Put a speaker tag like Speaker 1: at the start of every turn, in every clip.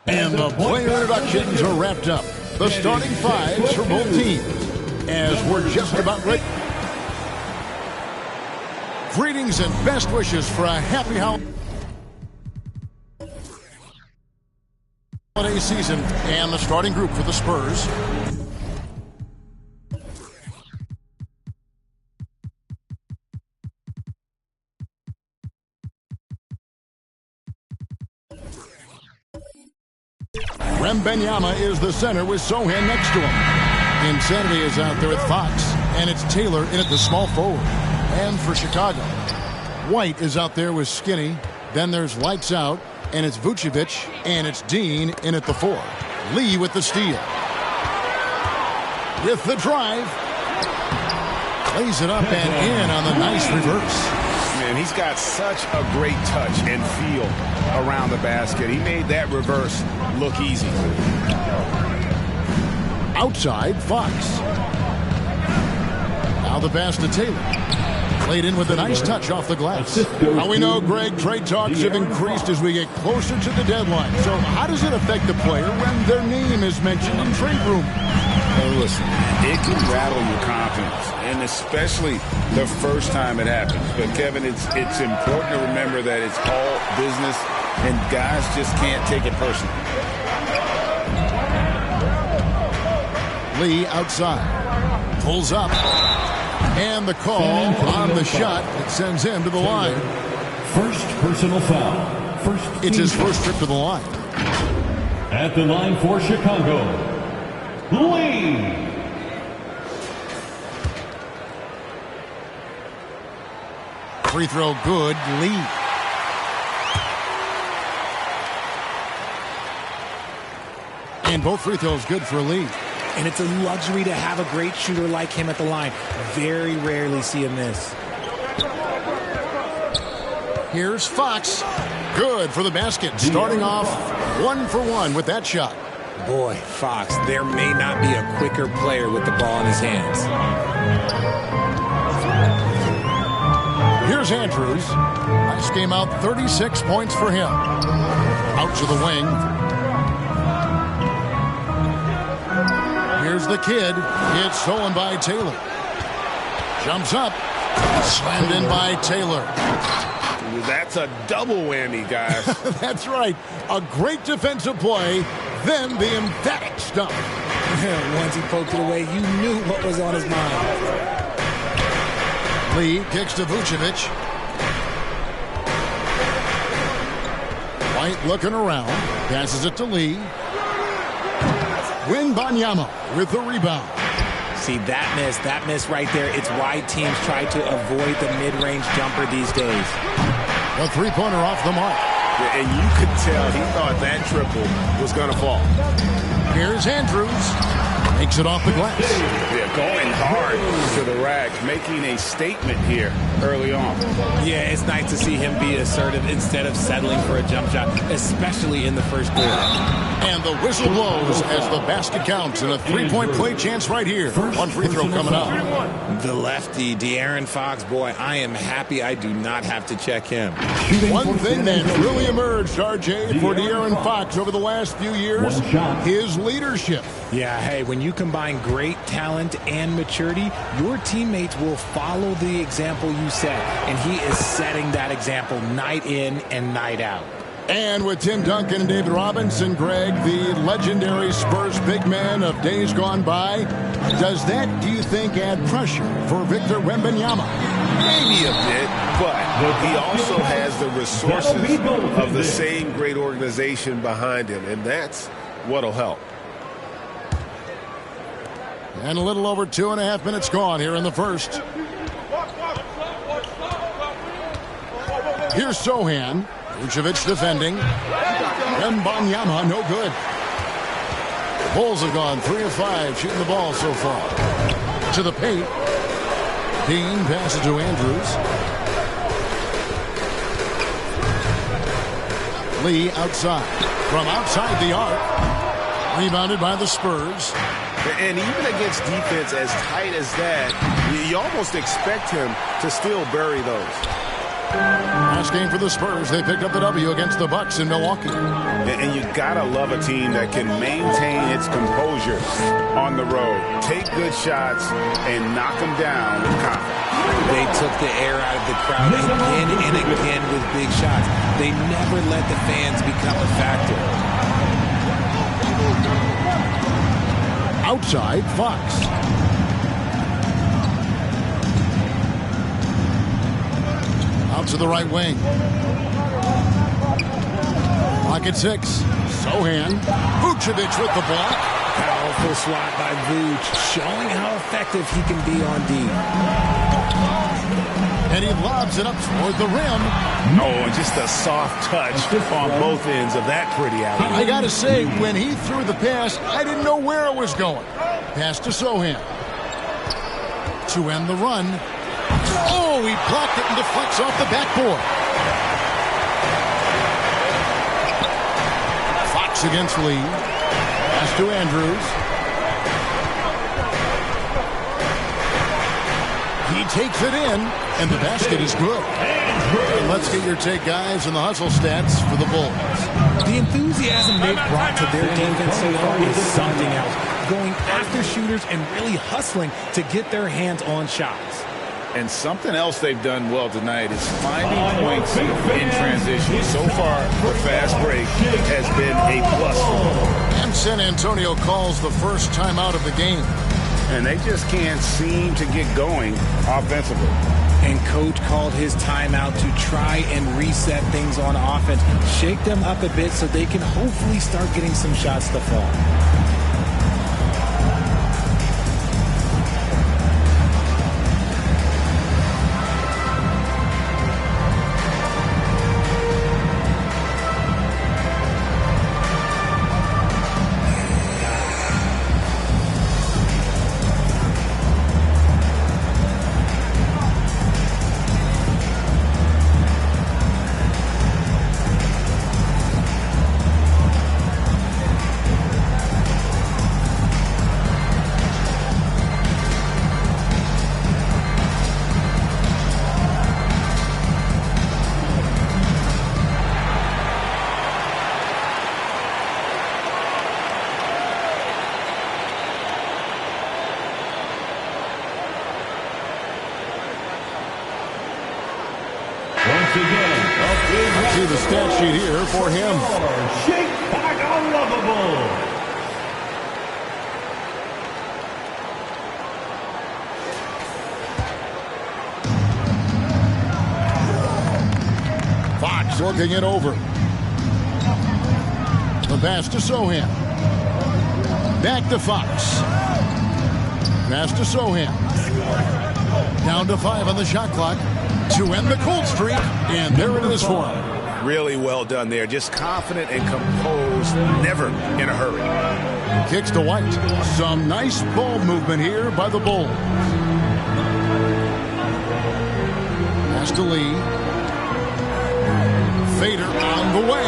Speaker 1: And the player introductions are wrapped up. The starting fives for both teams. As we're just about ready. Greetings and best wishes for a happy holiday season. And the starting group for the Spurs. Wembanyama is the center with Sochan next to him. Insanity is out there with Fox, and it's Taylor in at the small forward. And for Chicago, White is out there with Skinny. Then there's Lights Out, and it's Vucevic, and it's Dean in at the 4. Lee with the steal. With the drive. Lays it up and in on the nice reverse.
Speaker 2: Man, he's got such a great touch and feel around the basket. He made that reverse look easy.
Speaker 1: Outside, Fox. Now the pass to Taylor. Played in with a nice touch off the glass. Now we know, Greg, trade talks have increased as we get closer to the deadline. So how does it affect the player when their name is mentioned in trade room?
Speaker 2: Well, listen, it can rattle your confidence, and especially the first time it happens. But, Kevin, it's important to remember that it's all business, and guys just can't take it personally.
Speaker 1: Lee outside. Pulls up. And the call on the shot that sends him to the line.
Speaker 3: First personal foul.
Speaker 1: It's his first trip to the line.
Speaker 3: At the line for Chicago, Lee.
Speaker 1: Free throw good, Lee. And both free throws good for Lee.
Speaker 4: And it's a luxury to have a great shooter like him at the line. Very rarely see him miss.
Speaker 1: Here's Fox. Good for the basket. Starting off 1 for 1 with that shot.
Speaker 4: Boy, Fox, there may not be a quicker player with the ball in his hands.
Speaker 1: Here's Andrews. Last game out, 36 points for him. Out to the wing. Here's the kid. It's stolen by Taylor. Jumps up. Slammed in by Taylor.
Speaker 2: That's a double whammy, guys.
Speaker 1: That's right. A great defensive play, then the emphatic stump.
Speaker 4: Once he poked it away, you knew what was on his mind.
Speaker 1: Lee kicks to Vucevic. White looking around. Passes it to Lee. Wembanyama with the rebound.
Speaker 4: See, that miss right there. It's why teams try to avoid the mid-range jumper these days.
Speaker 1: A three-pointer off the mark.
Speaker 2: Yeah, and you could tell he thought that triple was going to fall.
Speaker 1: Here's Andrews. Makes it off the glass.
Speaker 2: Yeah, going hard to the rack, making a statement here early on.
Speaker 4: Yeah, it's nice to see him be assertive instead of settling for a jump shot, especially in the first quarter.
Speaker 1: And the whistle blows as the basket counts, and a three-point play chance right here. One free throw coming up.
Speaker 4: The lefty, De'Aaron Fox, boy, I am happy I do not have to check him.
Speaker 1: One thing that's really emerged, RJ, for De'Aaron Fox over the last few years, his leadership.
Speaker 4: Yeah, hey, when you combine great talent and maturity, your teammates will follow the example you set, and he is setting that example night in and night out.
Speaker 1: And with Tim Duncan and David Robinson, Greg, the legendary Spurs big man of days gone by, does that, do you think, add pressure for Victor Wembanyama?
Speaker 2: Maybe a bit, but he also has the resources of the same great organization behind him, and that's what'll help.
Speaker 1: And a little over 2.5 minutes gone here in the first. Here's Sochan. Vucevic defending. Wembanyama, no good. The Bulls have gone 3 of 5 shooting the ball so far. To the paint. Dean passes to Andrews. Lee outside. From outside the arc. Rebounded by the Spurs.
Speaker 2: And even against defense as tight as that, you almost expect him to still bury those.
Speaker 1: Last game for the Spurs, they picked up the W against the Bucks in Milwaukee.
Speaker 2: And you gotta love a team that can maintain its composure on the road. Take good shots and knock them down with confidence.
Speaker 4: They took the air out of the crowd again and again with big shots. They never let the fans become a factor.
Speaker 1: Outside, Fox. Out to the right wing. Clock at 6. Sohan. Vucevic with the block.
Speaker 4: Powerful swat by Vuce, showing how effective he can be on D.
Speaker 1: And he lobs it up toward the rim.
Speaker 5: Oh, just a soft touch on both ends of that pretty alley.
Speaker 1: I gotta say, when he threw the pass, I didn't know where it was going. Pass to Sohan. To end the run. Oh, he blocked it and deflects off the backboard. Fox against Lee. Pass to Andrews. He takes it in, and the basket is good. And let's get your take, guys, on the hustle stats for the Bulls.
Speaker 4: The enthusiasm they've brought to their defense so far is something else. Going after shooters and really hustling to get their hands on shots.
Speaker 2: And something else they've done well tonight is finding points in transition. So far, the fast break has been a plus for them.
Speaker 1: And San Antonio calls the first timeout of the game.
Speaker 2: And they just can't seem to get going offensively.
Speaker 4: And Coach called his timeout to try and reset things on offense. Shake them up a bit so they can hopefully start getting some shots to fall.
Speaker 1: See the stat sheet here for him.
Speaker 3: Shake back unlovable.
Speaker 1: Fox working it over. The pass to Sohan. Back to Fox. Pass to Sohan. Down to 5 on the shot clock to end the cold streak. And there it is for him.
Speaker 5: Really well done there. Just confident and composed, never in a hurry.
Speaker 1: Kicks to White. Some nice ball movement here by the Bulls. Pass to Lee. Fader on the way.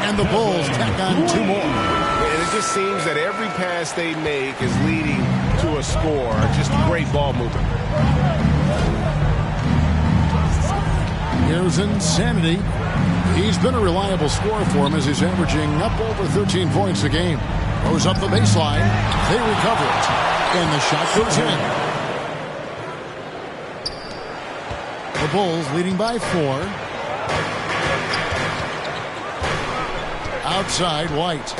Speaker 1: And the Bulls tack on 2 more.
Speaker 5: And it just seems that every pass they make is leading to a score. Just great ball movement.
Speaker 1: Here's Insanity. He's been a reliable scorer for him as he's averaging up over 13 points a game. Goes up the baseline. They recover it. And the shot goes in. The Bulls leading by 4. Outside, White.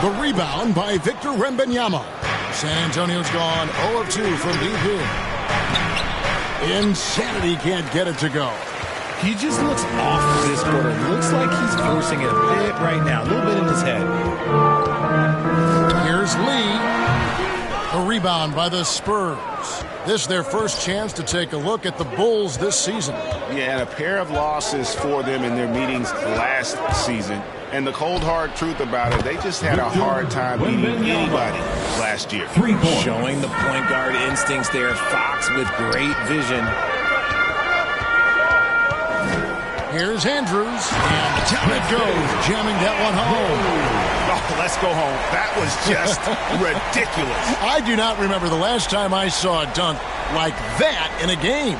Speaker 1: The rebound by Victor Wembanyama. San Antonio's gone 0 of 2 from deep here. Insanity can't get it to go.
Speaker 4: He just looks off this quarter. Looks like he's forcing it a bit right now. A little bit in his head.
Speaker 1: Here's Lee. A rebound by the Spurs. This is their first chance to take a look at the Bulls this season.
Speaker 5: Yeah, and a pair of losses for them in their meetings last season. And the cold, hard truth about it, they just had a hard time beating anybody last year.
Speaker 3: 3 points.
Speaker 4: Showing the point guard instincts there. Fox with great vision.
Speaker 1: Here's Andrews, and down it goes, jamming that one home.
Speaker 5: Oh, let's go home. That was just ridiculous.
Speaker 1: I do not remember the last time I saw a dunk like that in a game.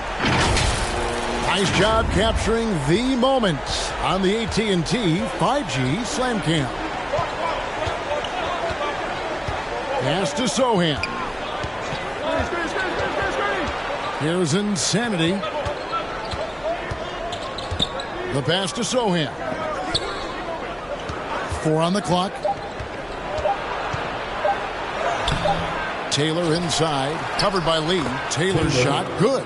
Speaker 1: Nice job capturing the moment on the AT&T 5G Slam Cam. Pass to Sohan. Here's Insanity. The pass to Sohan. 4 on the clock. Taylor inside, covered by Lee. Taylor's shot, good.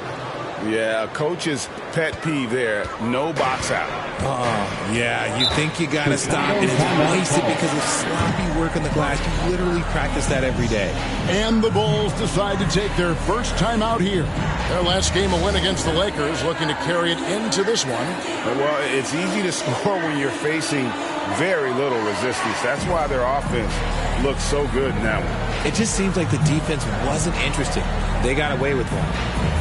Speaker 2: Yeah, coach's pet peeve there. No box out.
Speaker 4: Yeah, you think you got to stop, and it's wasted because of sloppy work on the glass. You literally practice that every day.
Speaker 1: And the Bulls decide to take their first time out here. Their last game, a win against the Lakers, looking to carry it into this one.
Speaker 2: Well, it's easy to score when you're facing very little resistance. That's why their offense looks so good in that one.
Speaker 4: It just seems like the defense wasn't interested. They got away with one.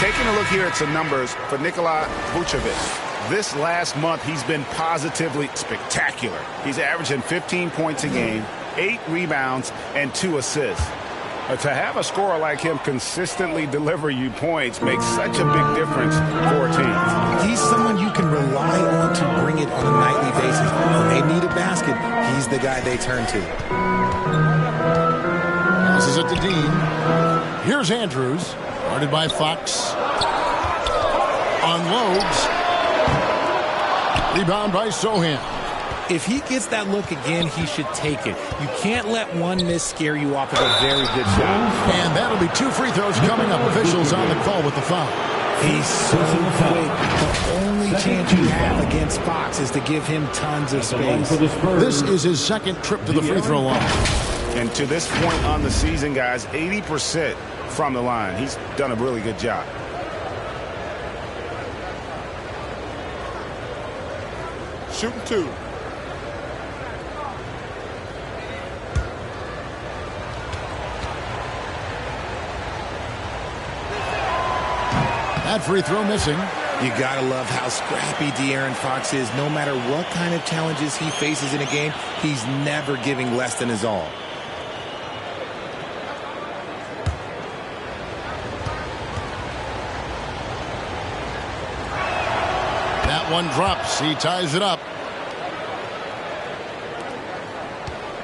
Speaker 5: Taking a look here at some numbers for Nikola Vucevic. This last month, he's been positively spectacular. He's averaging 15 points a game, 8 rebounds, and 2 assists. To have a scorer like him consistently deliver you points makes such a big difference for a team.
Speaker 4: He's someone you can rely on to bring it on a nightly basis. When they need a basket, he's the guy they turn to.
Speaker 1: This is it to Dean. Here's Andrews. Guarded by Fox. Unloads. Rebound by Sohan.
Speaker 4: If he gets that look again, he should take it. You can't let one miss scare you off of a very good shot.
Speaker 1: And that'll be 2 free throws coming up. Officials on the call with the foul.
Speaker 4: He's so quick. The only chance you have against Fox is to give him tons of space.
Speaker 1: This is his second trip to the free throw line.
Speaker 5: And to this point on the season, guys, 80% from the line. He's done a really good job.
Speaker 2: Shooting 2.
Speaker 1: That free throw missing.
Speaker 4: You gotta love how scrappy De'Aaron Fox is. No matter what kind of challenges he faces in a game, he's never giving less than his all.
Speaker 1: That one drops. He ties it up.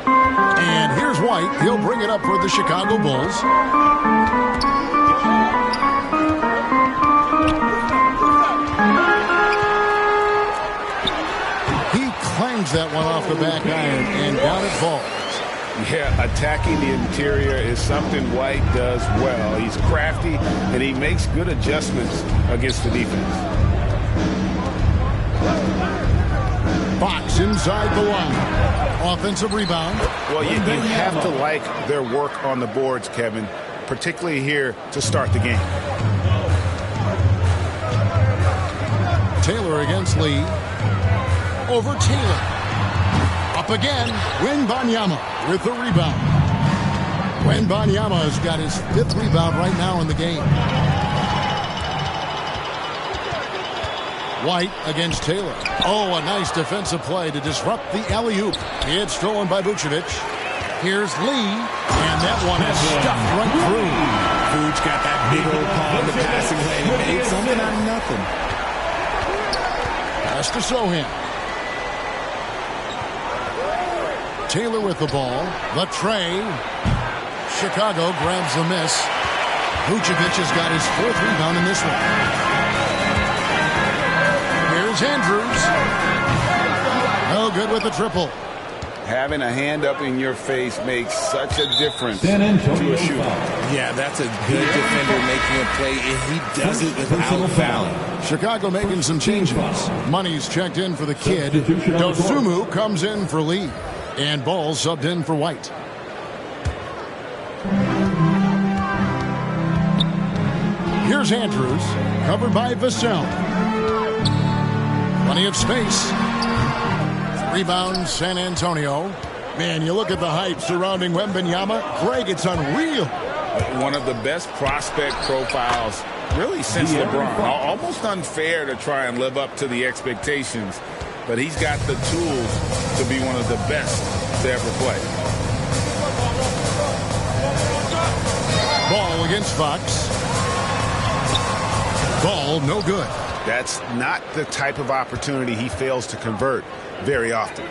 Speaker 1: And here's White. He'll bring it up for the Chicago Bulls. He clangs that one off the back iron, and down it falls.
Speaker 2: Yeah, attacking the interior is something White does well. He's crafty, and he makes good adjustments against the defense.
Speaker 1: Fox inside the line. Offensive rebound.
Speaker 5: Well, you have to like their work on the boards, Kevin, particularly here to start the game.
Speaker 1: Taylor against Lee. Over Taylor. Up again. Wembanyama with the rebound. Wembanyama has got his 5th rebound right now in the game. White against Taylor. Oh, a nice defensive play to disrupt the alley-oop. It's stolen by Vucevic. Here's Lee, and that one is stuffed right through.
Speaker 4: Vooch got that big old paw in the passing lane and made something out of nothing.
Speaker 1: Pass to Sohan. Taylor with the ball. The tray. Chicago grabs the miss. Vucevic has got his 4th rebound in this one. Here's Andrews. No good with the triple.
Speaker 2: Having a hand up in your face makes such a difference
Speaker 3: San Antonio
Speaker 2: to a shooter.
Speaker 4: Yeah, that's a good defender making a play, and he does it without fouling.
Speaker 1: Chicago making some changes. Money's checked in for the kid. Dosunmu comes in for Lee. And Ball subbed in for White. Here's Andrews, covered by Vassell. Plenty of space. Rebound, San Antonio. Man, you look at the hype surrounding Wembanyama. Greg, it's unreal.
Speaker 2: One of the best prospect profiles, really, since LeBron. Almost unfair to try and live up to the expectations, but he's got the tools to be one of the best to ever play.
Speaker 1: Ball against Fox. Ball, no good.
Speaker 5: That's not the type of opportunity he fails to convert very often.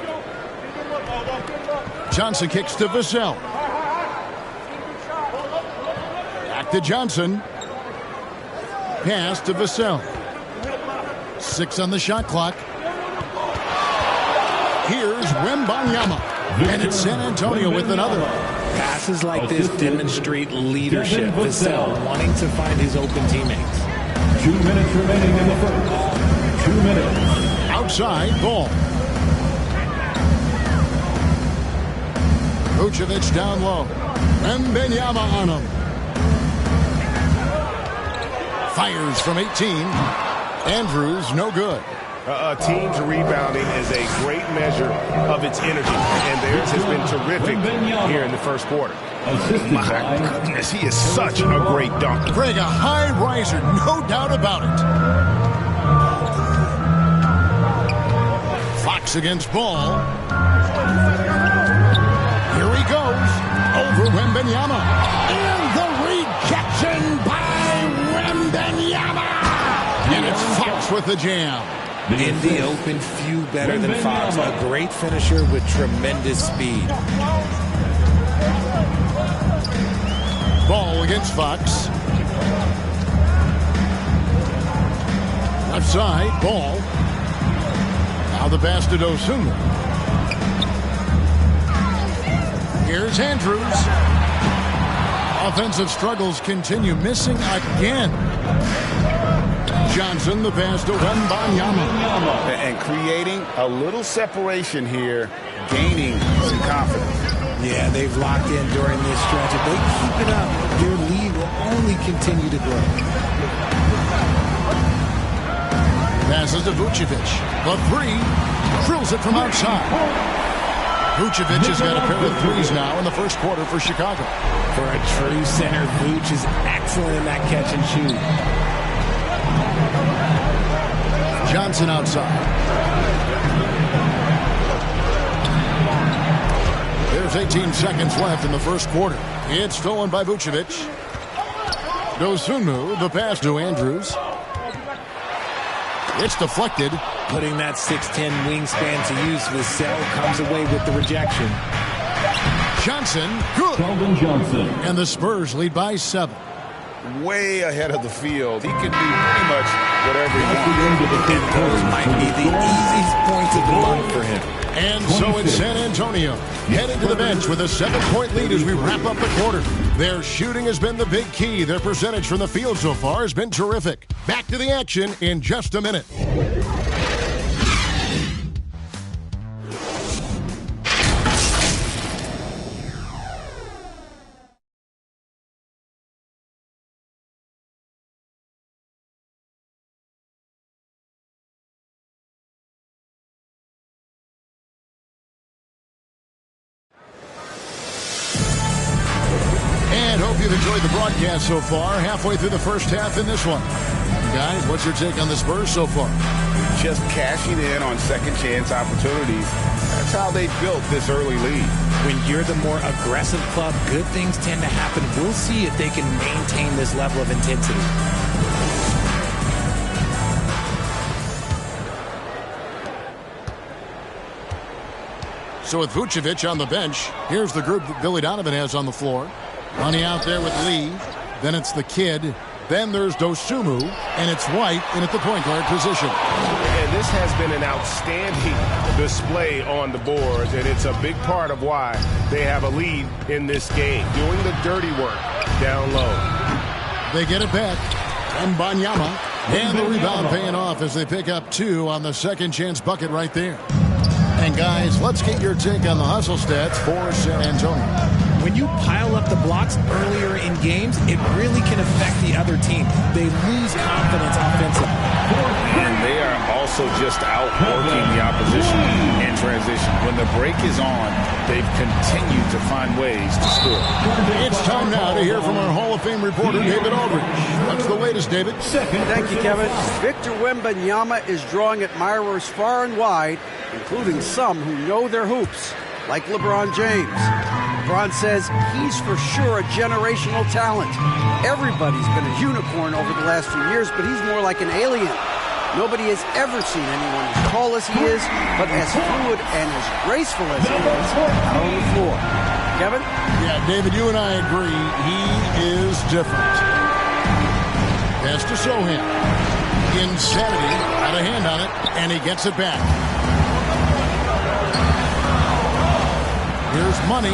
Speaker 1: Johnson kicks to Vassell. Back to Johnson. Pass to Vassell. 6 on the shot clock. Here's Wembanyama. And it's San Antonio with another.
Speaker 4: Passes like this demonstrate leadership. Vassell wanting to find his open teammates.
Speaker 3: 2 minutes remaining in the first. 2 minutes.
Speaker 1: Outside, Ball. Vucevic down low. Wembanyama on him. Fires from 18. Andrews, no good.
Speaker 5: A team's rebounding is a great measure of its energy, and theirs has been terrific here in the first quarter. My goodness, he is such a great dunker.
Speaker 1: Greg, a high riser, no doubt about it. Fox against Ball. Here he goes. Over Wembanyama. And the rejection by Wembanyama. And it's Fox with the jam.
Speaker 4: In the open, few better than Fox. A great finisher with tremendous speed.
Speaker 1: Ball against Fox. Left side, Ball. Now the pass to Dosunmu. Here's Andrews. Offensive struggles continue, missing again. Johnson, the pass to Wembanyama.
Speaker 2: And creating a little separation here, gaining some confidence.
Speaker 4: Yeah, they've locked in during this stretch. If they keep it up, their lead will only continue to grow.
Speaker 1: Passes to Vucevic. The 3. Drills it from outside. Vucevic has got a pair of threes now in the first quarter for Chicago.
Speaker 4: For a true center, Vuce is excellent in that catch and shoot.
Speaker 1: Johnson outside. There's 18 seconds left in the first quarter. It's stolen by Vucevic. Dosunmu, the pass to Andrews. It's deflected.
Speaker 4: Putting that 6'10 wingspan to use, Vassell comes away with the rejection.
Speaker 1: Johnson, good.
Speaker 3: Keldon Johnson.
Speaker 1: And the Spurs lead by 7.
Speaker 2: Way ahead of the field. He can do pretty much whatever he wants.
Speaker 4: And those might be the easiest points of the month for him.
Speaker 1: And so it's San Antonio headed to the bench with a 7-point lead as we wrap up the quarter. Their shooting has been the big key. Their percentage from the field so far has been terrific. Back to the action in just a minute. And hope you've enjoyed the broadcast so far. Halfway through the first half in this one. Guys, what's your take on the Spurs so far?
Speaker 2: Just cashing in on second chance opportunities. That's how they built this early lead.
Speaker 4: When you're the more aggressive club, good things tend to happen. We'll see if they can maintain this level of intensity.
Speaker 1: So with Vucevic on the bench, here's the group that Billy Donovan has on the floor. Money out there with Lee. Then it's the kid. Then there's Dosunmu, and it's White in at the point guard position.
Speaker 5: And this has been an outstanding display on the boards, and it's a big part of why they have a lead in this game, doing the dirty work down low.
Speaker 1: They get it back, and Wembanyama, and the rebound paying off as they pick up 2 on the second chance bucket right there. And guys, let's get your take on the hustle stats for San Antonio.
Speaker 4: When you pile up the blocks earlier in games, it really can affect the other team. They lose confidence offensively.
Speaker 2: And they are also just outworking the opposition in transition. When the break is on, they've continued to find ways to score.
Speaker 1: It's time now to hear from our Hall of Fame reporter, David Aldridge. What's the latest, David?
Speaker 6: Thank you, Kevin. Victor Wembanyama is drawing admirers far and wide, including some who know their hoops, like LeBron James. LeBron says he's for sure a generational talent. Everybody's been a unicorn over the last few years, but he's more like an alien. Nobody has ever seen anyone as tall as he is, but as fluid and as graceful as he is out on the floor. Kevin?
Speaker 1: Yeah, David, you and I agree. He is different. Pass to Sohan. Insanity. Got a hand on it, and he gets it back. Here's Money,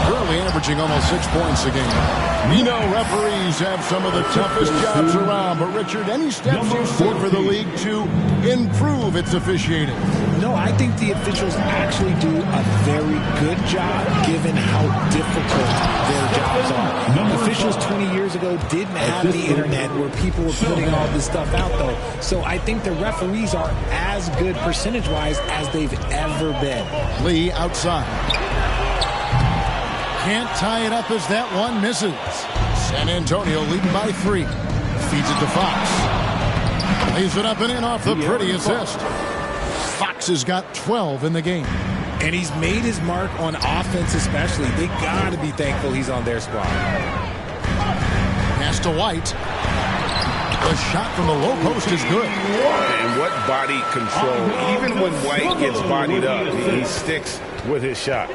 Speaker 1: currently averaging almost 6 points a game. We know referees have some of the toughest jobs around, but Richard, any steps you see for the league to improve its officiating?
Speaker 4: No, I think the officials actually do a very good job given how difficult their jobs are. Officials 20 years ago didn't have the internet where people were putting all this stuff out, though. So I think the referees are as good percentage-wise as they've ever been.
Speaker 1: Lee outside. Can't tie it up as that one misses. San Antonio leading by 3. Feeds it to Fox. Lays it up and in off the pretty assist. Fox has got 12 in the game.
Speaker 4: And he's made his mark on offense especially. They got to be thankful he's on their squad.
Speaker 1: Pass to White. The shot from the low post is good.
Speaker 2: And what body control. Even when White gets bodied up, he sticks with his shot.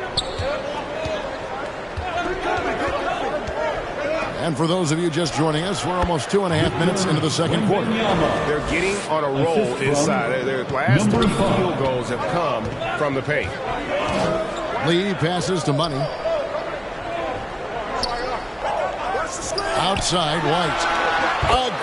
Speaker 1: And for those of you just joining us, we're almost 2.5 minutes into the second quarter.
Speaker 5: They're getting on a roll inside. Their last 3 field goals have come from the paint.
Speaker 1: Lee passes to Money. Outside, White.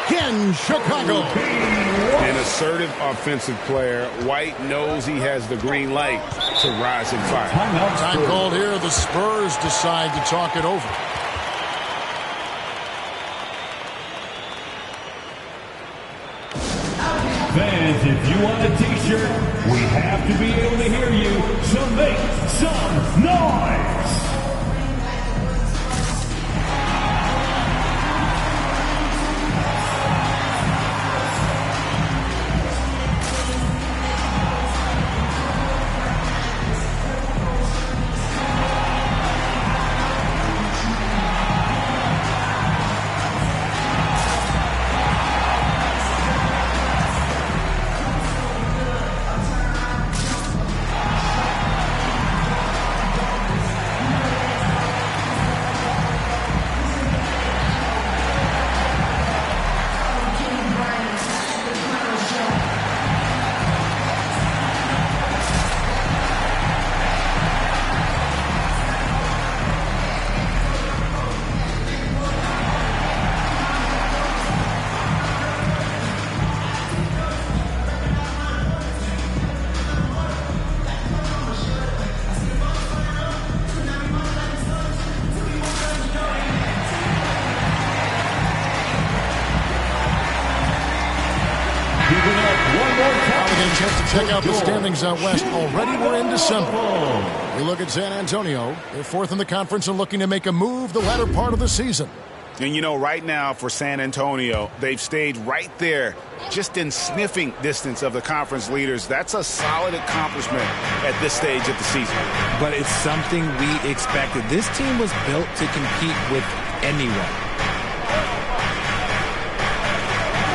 Speaker 1: Again, Chicago.
Speaker 2: An assertive offensive player. White knows he has the green light to rise and fire.
Speaker 1: Time called here. The Spurs decide to talk it over.
Speaker 3: Fans, if you want a t-shirt, we have to be able to hear you, so make some noise!
Speaker 1: Check out the standings out west. Already we're in December. We look at San Antonio. They're 4th in the conference and looking to make a move the latter part of the season.
Speaker 5: And, you know, right now for San Antonio, they've stayed right there, just in sniffing distance of the conference leaders. That's a solid accomplishment at this stage of the season.
Speaker 4: But it's something we expected. This team was built to compete with anyone.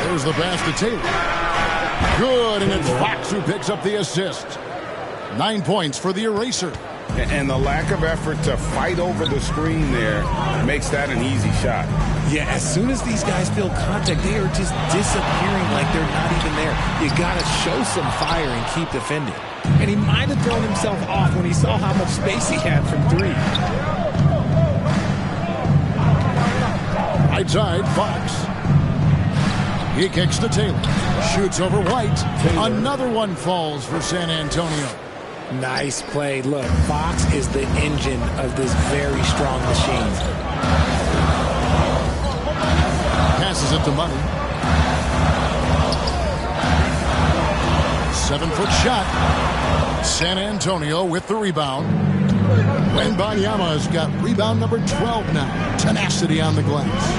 Speaker 1: There's the pass to Taylor. Good, and it's Fox who picks up the assist. 9 points for the eraser.
Speaker 2: And the lack of effort to fight over the screen there makes that an easy shot.
Speaker 4: Yeah, as soon as these guys feel contact, they are just disappearing like they're not even there. You got to show some fire and keep defending. And he might have thrown himself off when he saw how much space he had from three.
Speaker 1: Right side, Fox. He kicks to Taylor. Shoots over White. Another one falls for San Antonio.
Speaker 4: Nice play. Look, Fox is the engine of this very strong machine.
Speaker 1: Passes it to Money. 7-foot shot. San Antonio with the rebound. Wembanyama has got rebound number 12 now. Tenacity on the glass.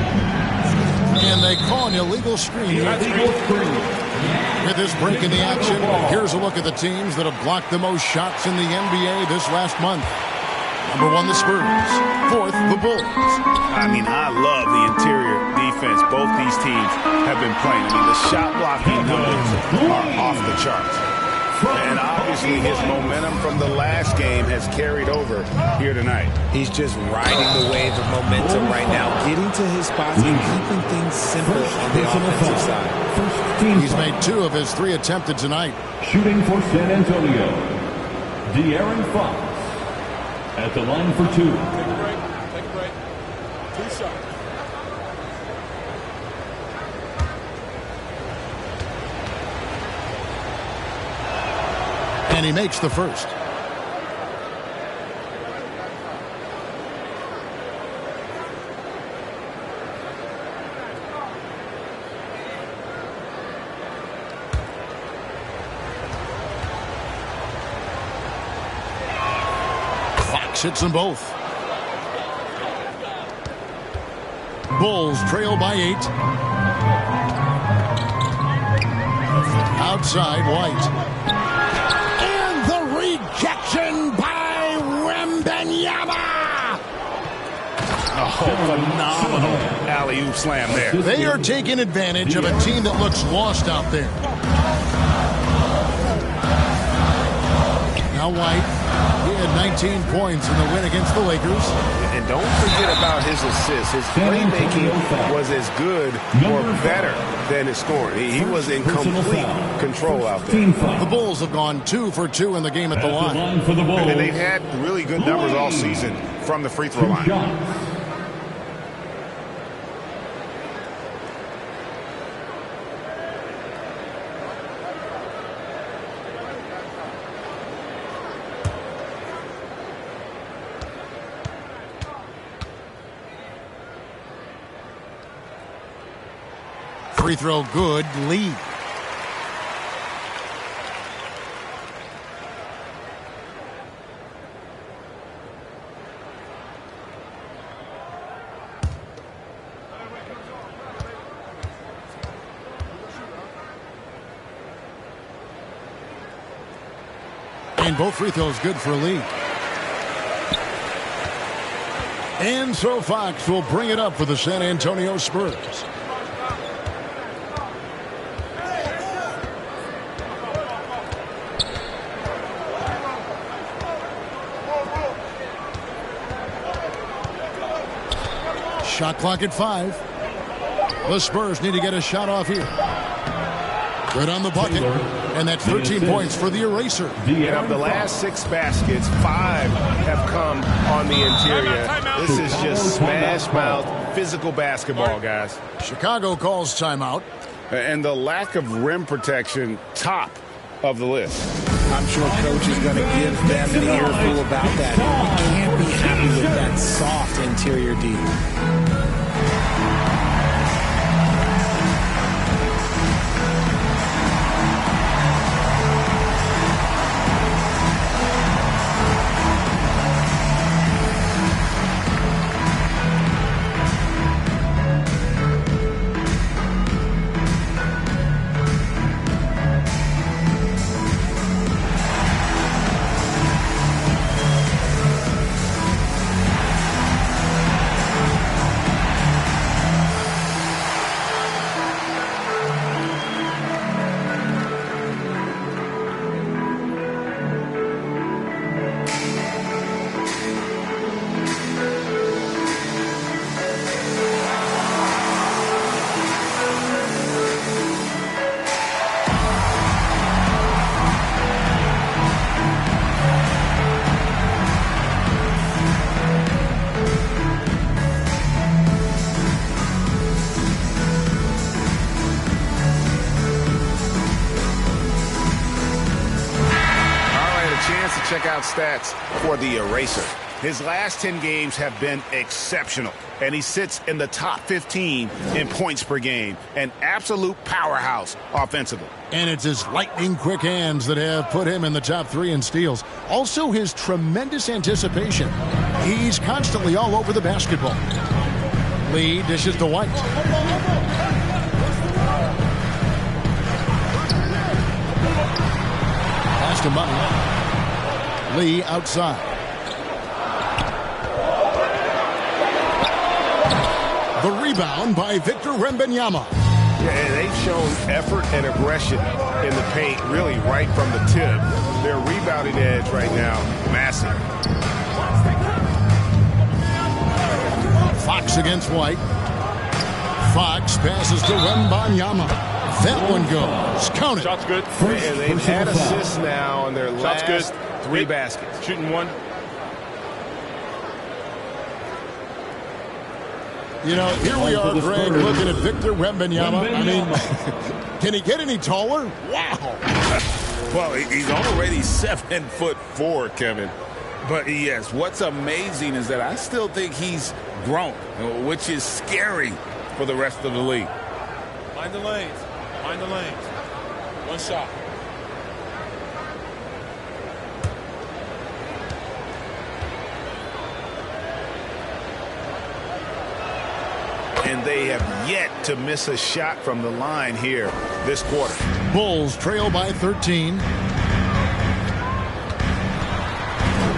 Speaker 1: And they call an illegal screen. With this break in the action, here's a look at the teams that have blocked the most shots in the NBA this last month. Number 1, the Spurs. 4th, the Bulls.
Speaker 5: I mean, I love the interior defense both these teams have been playing. I mean, the shot blocking numbers are off the charts. And obviously his momentum from the last game has carried over here tonight.
Speaker 4: He's just riding the wave of momentum right now, getting to his spots and keeping things simple on the offensive side.
Speaker 1: He's made 2 of his 3 attempted tonight.
Speaker 3: Shooting for San Antonio, De'Aaron Fox at the line for 2.
Speaker 7: Take a break. 2 shots.
Speaker 1: And he makes the first. Fox hits them both. Bulls trail by 8. Outside, White. Rejection by Wembanyama.
Speaker 5: Oh, phenomenal alley-oop slam there.
Speaker 1: They are taking advantage of a team that looks lost out there. Now White, he had 19 points in the win against the Lakers.
Speaker 5: And don't forget about his assists. His playmaking was as good or better than his scoring. He was in complete control out there.
Speaker 1: The Bulls have gone 2 for 2 in the game at the line.
Speaker 5: And they've had really good numbers all season from the free throw line.
Speaker 1: Free throw good, lead. And both free throws good for a lead. And so Fox will bring it up for the San Antonio Spurs. Shot clock at 5. The Spurs need to get a shot off here. Good on the bucket. And that's 13 points for the eraser.
Speaker 5: And of the last 6 baskets, 5 have come on the interior. This is just smash mouth, physical basketball, guys.
Speaker 1: Chicago calls timeout.
Speaker 5: And the lack of rim protection, top of the list.
Speaker 4: I'm sure coach is going to give them an earful about that. You can't be happy with that soft interior D.
Speaker 5: check out stats for the eraser. His last 10 games have been exceptional, and he sits in the top 15 in points per game. An absolute powerhouse offensively.
Speaker 1: And it's his lightning-quick hands that have put him in the top 3 in steals. Also, his tremendous anticipation. He's constantly all over the basketball. Lee dishes to White. Pass to Money. Lee outside. The rebound by Victor Wembanyama.
Speaker 8: Yeah, and they've shown effort and aggression in the paint, really right from the tip. Their rebounding edge right now, massive.
Speaker 1: Fox against White. Fox passes to Wembanyama. That one goes. Count it.
Speaker 7: Shot's good.
Speaker 8: And they've had assists now on their
Speaker 7: Shot's
Speaker 8: last
Speaker 7: good.
Speaker 8: 3 baskets.
Speaker 7: Shooting one.
Speaker 1: You know, here we are, Greg, looking at Victor Wembanyama. I mean, can he get any taller? Wow.
Speaker 2: Well, he's already 7'4", Kevin. But yes, what's amazing is that I still think he's grown, which is scary for the rest of the league.
Speaker 7: Mind the lanes. Mind the lanes. One shot.
Speaker 5: And they have yet to miss a shot from the line here this quarter.
Speaker 1: Bulls trail by 13.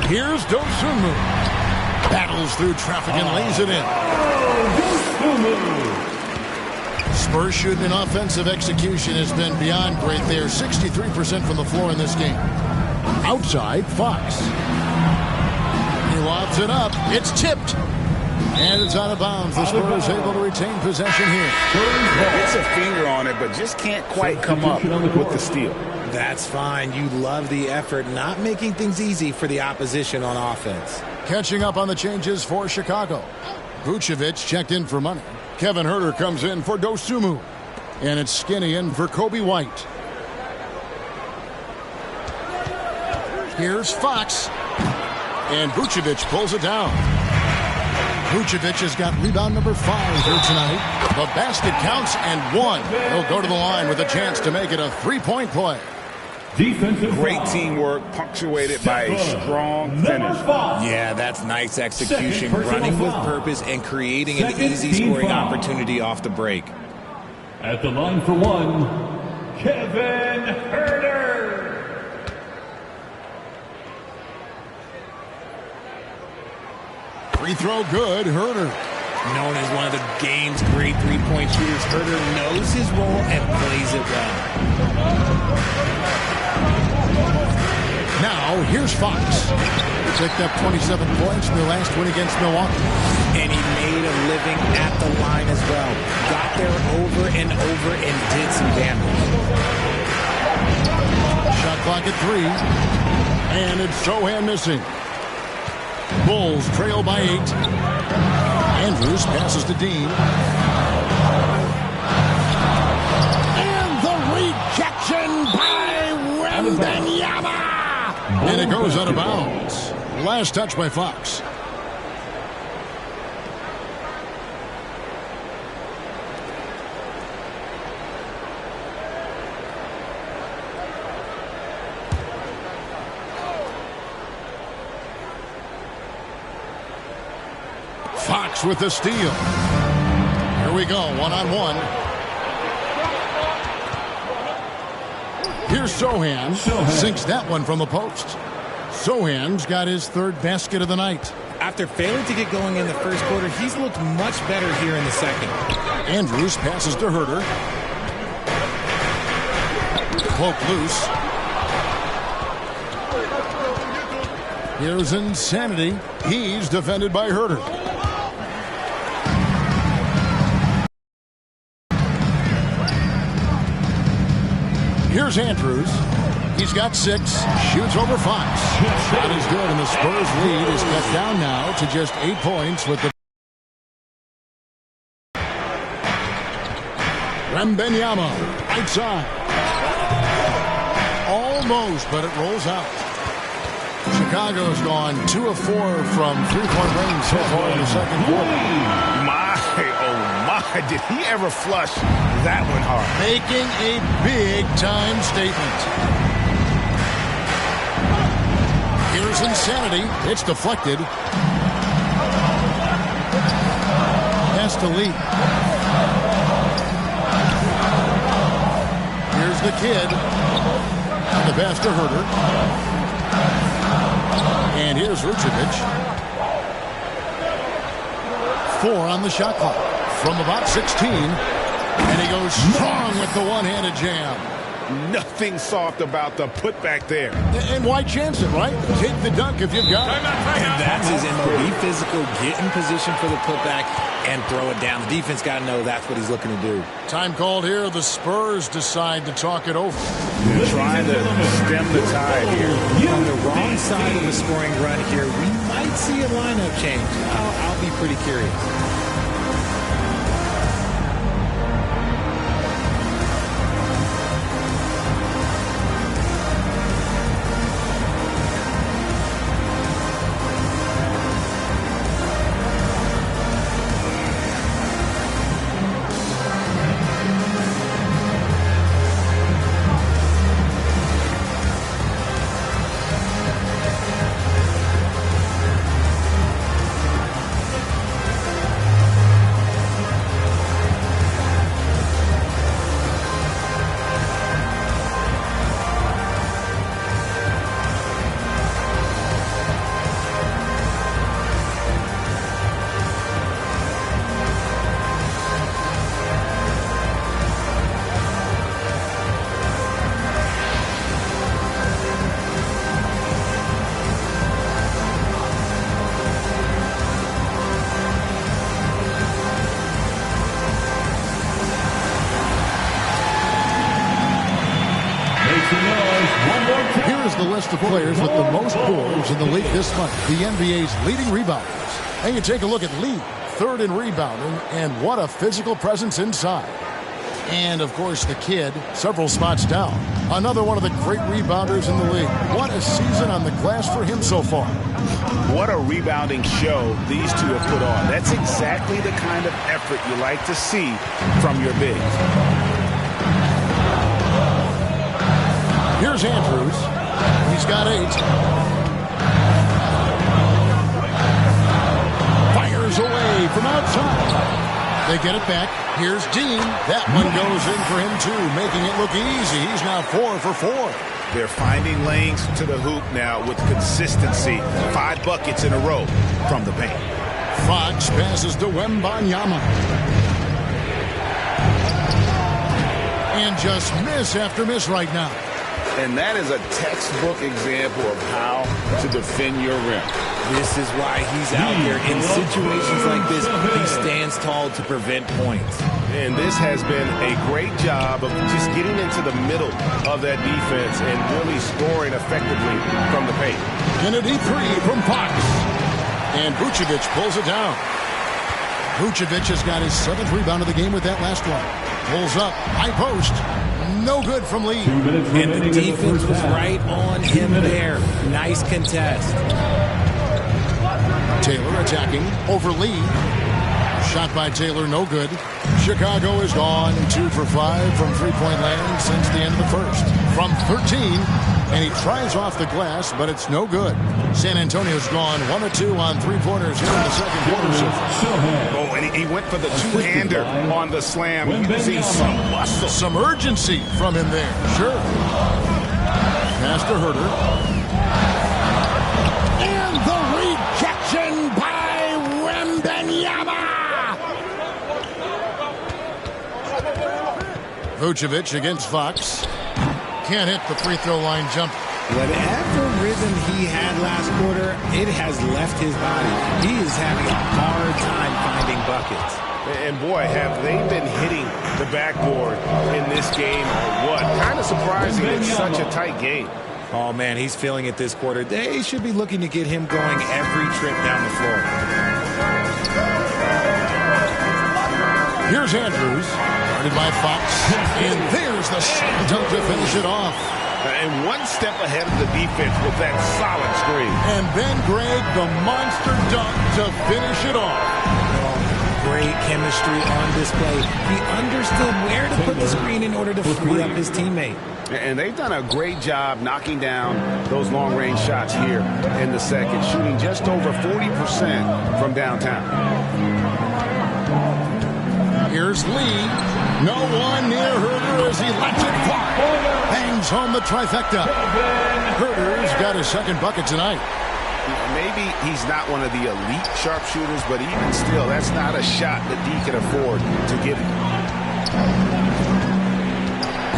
Speaker 1: Here's Dosunmu. Battles through traffic and lays it in. Spurs shooting and offensive execution has been beyond great. They are 63% from the floor in this game. Outside, Fox. He lobs it up. It's tipped. And it's out of bounds. The Spurs able to retain possession here.
Speaker 2: Gets a finger on it, but just can't quite come up with the steal.
Speaker 4: That's fine. You love the effort, not making things easy for the opposition on offense.
Speaker 1: Catching up on the changes for Chicago. Vucevic checked in for Money. Kevin Huerter comes in for Dosunmu. And it's Skinny in for Kobe White. Here's Fox. And Vucevic pulls it down. Vucevic has got rebound number 5 here tonight. The basket counts and 1. He'll go to the line with a chance to make it a 3-point play.
Speaker 3: Defensive
Speaker 2: Great
Speaker 3: foul.
Speaker 2: teamwork punctuated by a strong finish.
Speaker 4: Yeah, that's nice execution,
Speaker 3: Second
Speaker 4: running with
Speaker 3: foul.
Speaker 4: purpose and creating an
Speaker 3: Second
Speaker 4: easy
Speaker 3: team
Speaker 4: scoring
Speaker 3: foul.
Speaker 4: opportunity off the break.
Speaker 3: At the line for one, Kevin Huerter.
Speaker 1: Free throw good. Huerter.
Speaker 4: Known as one of the game's great three-point shooters, Huerter knows his role and plays it well.
Speaker 1: Now, here's Fox. Picked up 27 points in their last win against Milwaukee.
Speaker 4: And he made a living at the line as well. Got there over and over and did some damage.
Speaker 1: Shot clock at 3. And it's Sohan missing. Bulls trail by 8. Andrews passes to Dean. And the rejection by Wembanyama. And it goes out of bounds. Last touch by Fox. Fox with the steal. Here we go, one-on-one. Here's Sohan. Sinks that one from the post. Sohan's got his 3rd basket of the night.
Speaker 4: After failing to get going in the first quarter, he's looked much better here in the second.
Speaker 1: Andrews passes to Huerter. Poke loose. Here's Insanity. He's defended by Huerter. Here's Andrews. He's got 6. Shoots over Fox. Shot is good, and the Spurs lead is cut down now to just 8 points with the Wembanyama outside. Almost, but it rolls out. Chicago's gone 2 of 4 from three-point range so far in the second quarter.
Speaker 5: Did he ever flush that one hard?
Speaker 1: Making a big-time statement. Here's Insanity. It's deflected. Pass to Lee. Here's the kid. And the pass to Herter. And here's Vucevic. 4 on the shot clock. From about 16, and he goes strong with the one-handed jam.
Speaker 5: Nothing soft about the putback there.
Speaker 1: And why chance it, right? Take the dunk if you've got it.
Speaker 4: And that's his MO. Be physical, get in position for the putback, and throw it down. The defense got to know that's what he's looking to do.
Speaker 1: Time called here. The Spurs decide to talk it over.
Speaker 5: They're trying to stem the tide here.
Speaker 4: On the wrong side of the scoring run here, we might see a lineup change. I'll be pretty curious.
Speaker 1: Here's the list of players with the most boards in the league this month. The NBA's leading rebounders. And you take a look at Lee, 3rd in rebounding, and what a physical presence inside. And, of course, the kid, several spots down. Another one of the great rebounders in the league. What a season on the glass for him so far.
Speaker 5: What a rebounding show these two have put on. That's exactly the kind of effort you like to see from your bigs.
Speaker 1: Here's Andrews. He's got 8. Fires away from outside. They get it back. Here's Dean. That one goes in for him, too, making it look easy. He's now 4 for 4.
Speaker 5: They're finding lanes to the hoop now with consistency. 5 buckets in a row from the paint.
Speaker 1: Fox passes to Wembanyama. And just miss after miss right now.
Speaker 2: And that is a textbook example of how to defend your rim.
Speaker 4: This is why he's out there. In situations like this, he stands tall to prevent points.
Speaker 8: And this has been a great job of just getting into the middle of that defense and really scoring effectively from the paint.
Speaker 1: Kennedy 3 from Fox. And Vucevic pulls it down. Vucevic has got his 7th rebound of the game with that last one. Pulls up, high post. No good from Lee.
Speaker 4: And the defense was right on him there. Nice contest.
Speaker 1: Taylor attacking over Lee. Shot by Taylor, no good. Chicago is gone 2 for 5 from three-point land since the end of the first. From 13, and he tries off the glass, but it's no good. San Antonio's gone 1 of 2 on three-pointers here in the second quarter.
Speaker 5: Oh, and he went for the two-hander on the slam. You can see some muscle.
Speaker 1: Some urgency from him there. Sure. Pass to Herter. And the rejection by Wembanyama. Vucevic against Fox. Can't hit the free throw line jump.
Speaker 4: Whatever rhythm he had last quarter, it has left his body. He is having a hard time finding buckets.
Speaker 8: And boy, have they been hitting the backboard in this game or what? Kind of surprising it's such a tight game.
Speaker 4: Oh, man, he's feeling it this quarter. They should be looking to get him going every trip down the floor.
Speaker 1: Here's Andrews. Guarded by Fox. And there's the dunk to finish it off.
Speaker 5: And one step ahead of the defense with that solid screen.
Speaker 1: And then Greg, the monster dunk to finish it off.
Speaker 4: Great chemistry on display. He understood where to put the screen in order to free up his teammate.
Speaker 5: And they've done a great job knocking down those long-range shots here in the second, shooting just over 40% from downtown.
Speaker 1: Here's Lee. No one near Herder as he lets it fly. Hangs home the trifecta. Herder's got his second bucket tonight.
Speaker 5: Maybe he's not one of the elite sharpshooters, but even still, that's not a shot that D can afford to give him.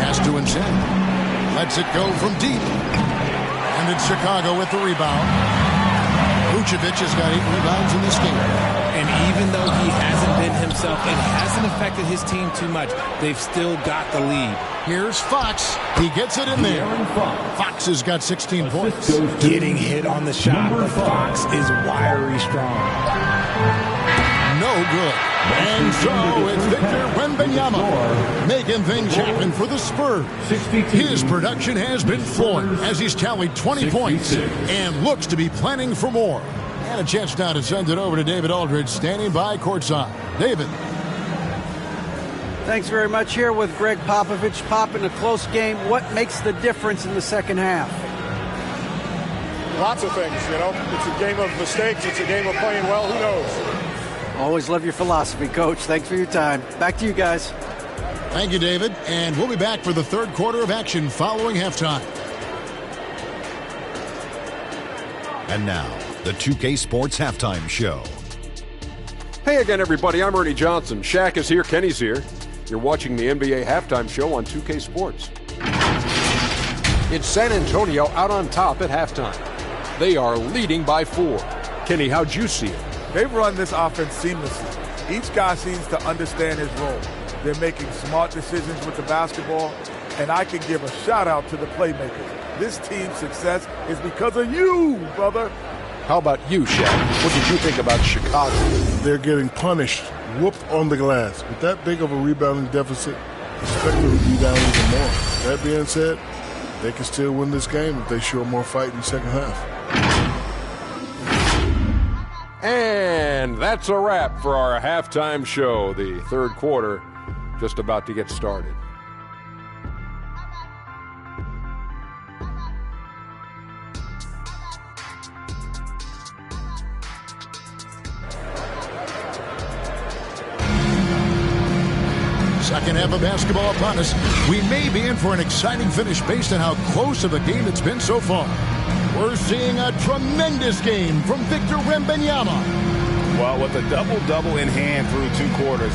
Speaker 1: Has to Insane. Lets it go from deep. And it's Chicago with the rebound. Vucevic has got 8 rebounds in this game.
Speaker 4: And even though he hasn't been himself, it hasn't affected his team too much. They've still got the lead.
Speaker 1: Here's Fox. He gets it in there. Fox has got 16 points.
Speaker 4: Getting hit on the shot, but Fox is wiry strong.
Speaker 1: No good. And so it's Victor Wembanyama making things happen for the Spurs. His production has been flowing as he's tallied 20 points and looks to be planning for more. And a chance now to send it over to David Aldridge, standing by courtside. David.
Speaker 6: Thanks very much. Here with Greg Popovich. Pop, in a close game, what makes the difference in the second half?
Speaker 7: Lots of things, you know. It's a game of mistakes. It's a game of playing well. Who knows?
Speaker 6: Always love your philosophy, Coach. Thanks for your time. Back to you guys.
Speaker 1: Thank you, David. And we'll be back for the third quarter of action following halftime.
Speaker 9: And now, the 2K Sports Halftime Show.
Speaker 10: Hey again, everybody. I'm Ernie Johnson. Shaq is here. Kenny's here. You're watching the NBA Halftime Show on 2K Sports. It's San Antonio out on top at halftime. They are leading by 4. Kenny, how'd you see it?
Speaker 11: They've run this offense seamlessly. Each guy seems to understand his role. They're making smart decisions with the basketball, and I can give a shout-out to the playmakers. This team's success is because of you, brother.
Speaker 10: How about you, Shaq? What did you think about Chicago?
Speaker 12: They're getting punished, whooped on the glass. With that big of a rebounding deficit, expect them to be down even more. That being said, they can still win this game if they show more fight in the second half.
Speaker 10: And that's a wrap for our halftime show. The third quarter just about to get started.
Speaker 1: Second half of basketball upon us. We may be in for an exciting finish based on how close of a game it's been so far. We're seeing a tremendous game from Victor Wembanyama.
Speaker 5: Well, with a double-double in hand through 2 quarters,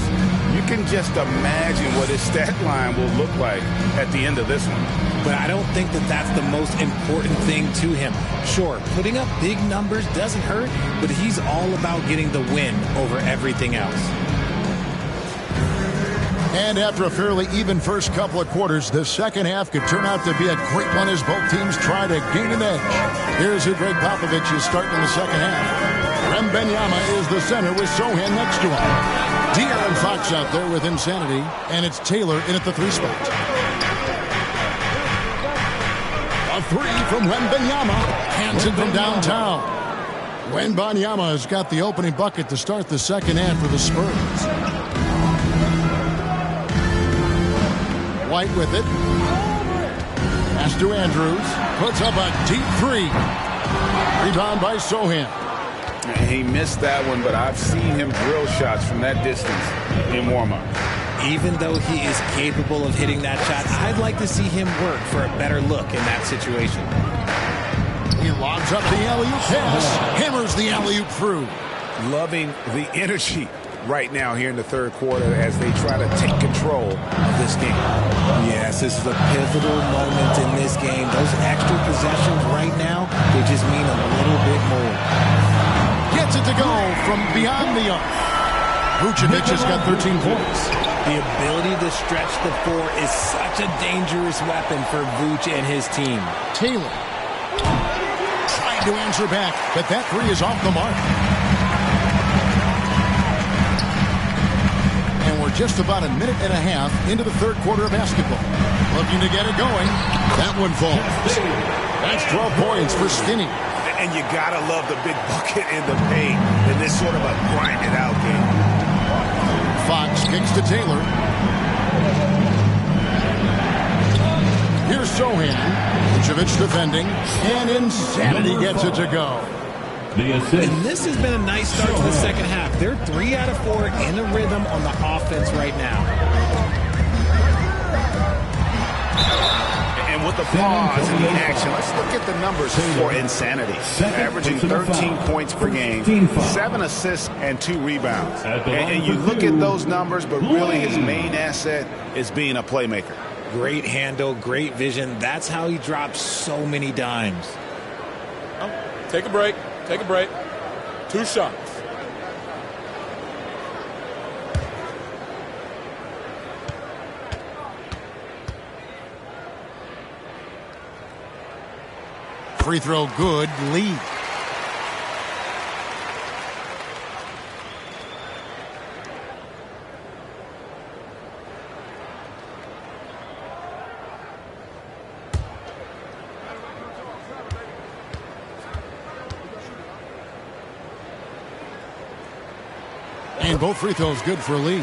Speaker 5: you can just imagine what his stat line will look like at the end of this one.
Speaker 4: But I don't think that that's the most important thing to him. Sure, putting up big numbers doesn't hurt, but he's all about getting the win over everything else.
Speaker 1: And after a fairly even first couple of quarters, the second half could turn out to be a great one as both teams try to gain an edge. Here's who Greg Popovich is starting in the second half. Wembanyama is the center with Sohan next to him. De'Aaron Fox out there with Insanity, and it's Taylor in at the 3 spot. A 3 from Wembanyama, hands it from downtown. Wembanyama has got the opening bucket to start the second half for the Spurs. White with it. Pass to Andrews. Puts up a deep 3. Rebound by Sohan.
Speaker 5: He missed that one, but I've seen him drill shots from that distance in warm-up.
Speaker 4: Even though he is capable of hitting that shot, I'd like to see him work for a better look in that situation.
Speaker 1: He lobs up the alley-oop pass. Hammers the alley-oop through.
Speaker 5: Loving the energy right now here in the third quarter as they try to take control of this game.
Speaker 4: Yes, this is a pivotal moment in this game. Those extra possessions right now, they just mean a little bit more.
Speaker 1: Gets it to go from beyond the arc. Vucevic has got 13 points.
Speaker 4: The ability to stretch the 4 is such a dangerous weapon for Vuce and his team.
Speaker 1: Taylor trying to answer back, but that 3 is off the mark. just about a minute and a half into the third quarter of basketball. Looking to get it going. That one falls. That's 12 points for Skinny.
Speaker 5: And you got to love the big bucket in the paint in this sort of a grind-it-out game.
Speaker 1: Fox kicks to Taylor. Here's Sohan. Vucevic defending. And Insanity gets it to go.
Speaker 4: And this has been a nice start to the second half. They're 3 out of 4 in a rhythm on the offense right now.
Speaker 5: And with the pause in the action, let's look at the numbers for Insanity. Averaging 13 points per game, 7 assists, and 2 rebounds. And you look at those numbers, but really his main asset is being a playmaker.
Speaker 4: Great handle, great vision. That's how he drops so many dimes.
Speaker 7: Take a break. Take a break. 2 shots.
Speaker 1: Free throw good. Lead. And both free throws good for Lee.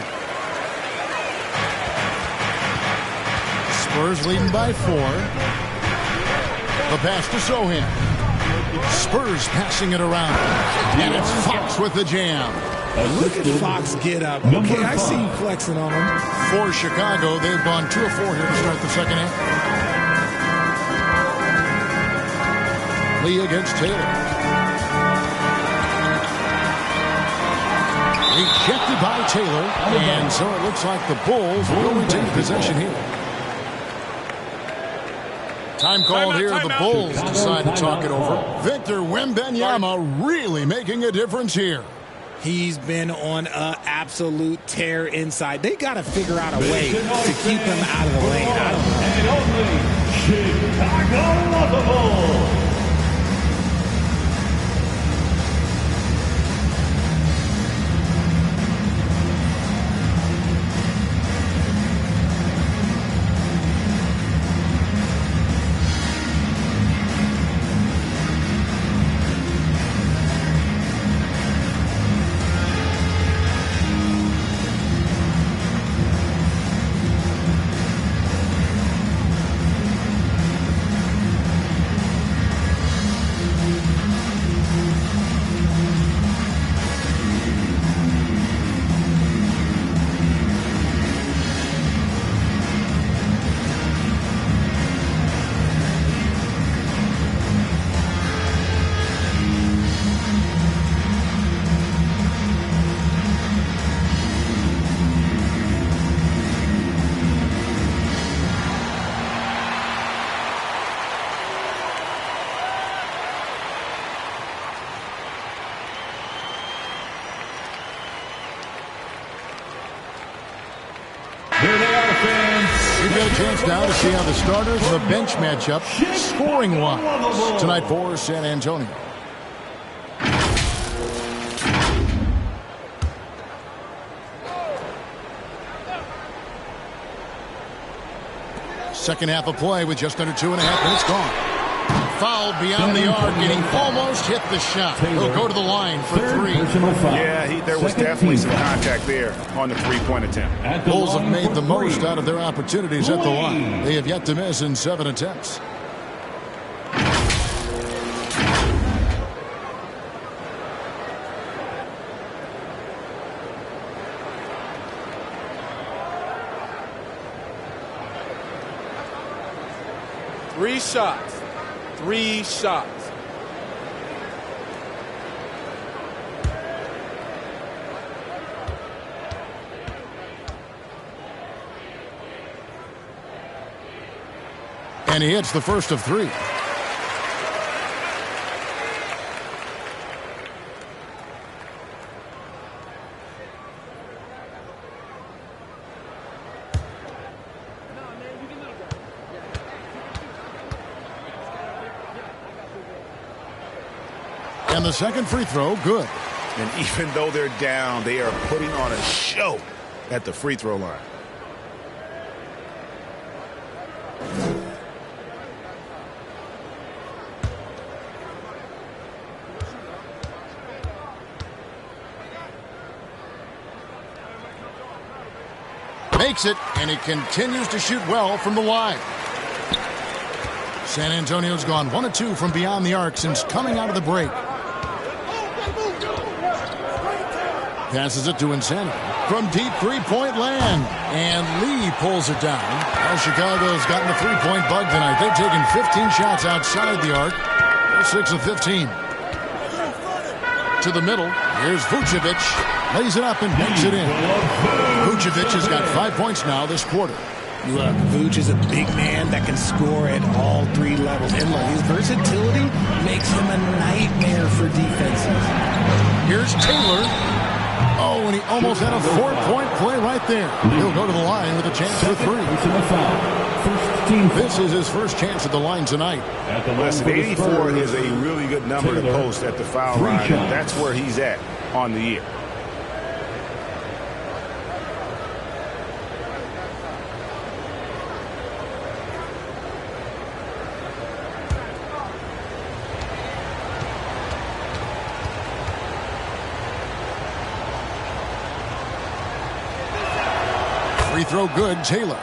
Speaker 1: Spurs leading by 4. The pass to Sohan. Spurs passing it around. And it's Fox with the jam.
Speaker 4: Look at Fox get up. Okay, I see you flexing on him.
Speaker 1: For Chicago, they've gone 2 of 4 here to start the second half. Lee against Taylor. Rejected by Taylor, and so it looks like the Bulls will retain possession here. Time called here. The Bulls decide to talk it over. Victor Wembanyama really making a difference here.
Speaker 4: He's been on an absolute tear inside. They got to figure out a way to keep him out of the lane. I don't know.
Speaker 3: And only Chicago Bulls.
Speaker 1: We've got a chance now to see how the starters and the bench match up scoring-wise tonight for San Antonio. Second half of play with just under 2.5 minutes gone. Foul beyond the arc, and he almost hit the shot. He'll go to the line for 3.
Speaker 5: Yeah, there was definitely some contact there on the three-point attempt.
Speaker 1: Bulls have made the most out of their opportunities at the line. They have yet to miss in 7 attempts.
Speaker 7: Three shots. 3 shots.
Speaker 1: And he hits the first of 3. And the second free throw, good.
Speaker 5: And even though they're down, they are putting on a show at the free throw line.
Speaker 1: Makes it, and he continues to shoot well from the line. San Antonio's gone 1 of 2 from beyond the arc since coming out of the break. Passes it to Insanity from deep three-point land. And Lee pulls it down. Well, Chicago's gotten the three-point bug tonight. They've taken 15 shots outside the arc. They're 6 of 15. To the middle. Here's Vucevic. Lays it up and makes it in. Vucevic has got 5 points now this quarter.
Speaker 4: Look, Vuce is a big man that can score at all 3 levels. And look, his versatility makes him a nightmare for defenses.
Speaker 1: Here's Taylor. Oh, and he almost had a 4-point play right there. He'll go to the line with a chance for 3. This is his first chance at the line tonight.
Speaker 5: Listen, 84 is a really good number to post at the foul line. And that's where he's at on the year.
Speaker 1: Free throw good, Taylor.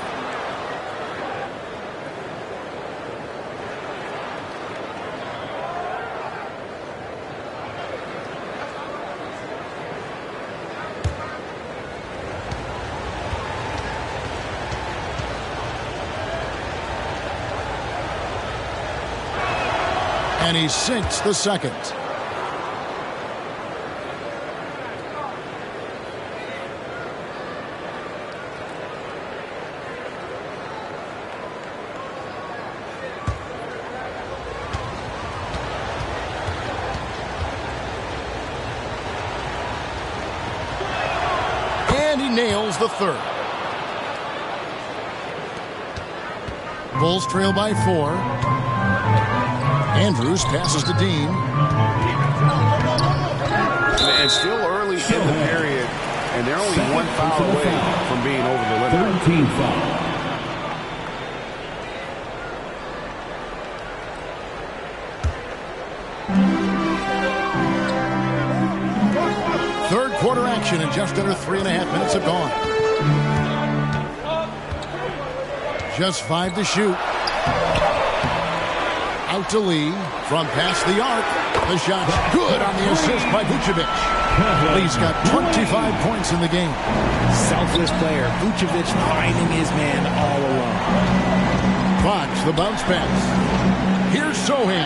Speaker 1: And he sinks the second. And he nails the third. Bulls trail by 4. Andrews passes to Dean.
Speaker 5: And still early in the period, and they're only 1 foul away from being over the limit.
Speaker 3: 13 foul.
Speaker 1: Third quarter action, and just under 3.5 minutes have gone. Just 5 to shoot. Out to Lee from past the arc. The shot's good on the assist by Vucevic. Lee's got 25 points in the game.
Speaker 4: Selfless player. Vucevic finding his man all alone.
Speaker 1: Fox, the bounce pass. Here's Sohan.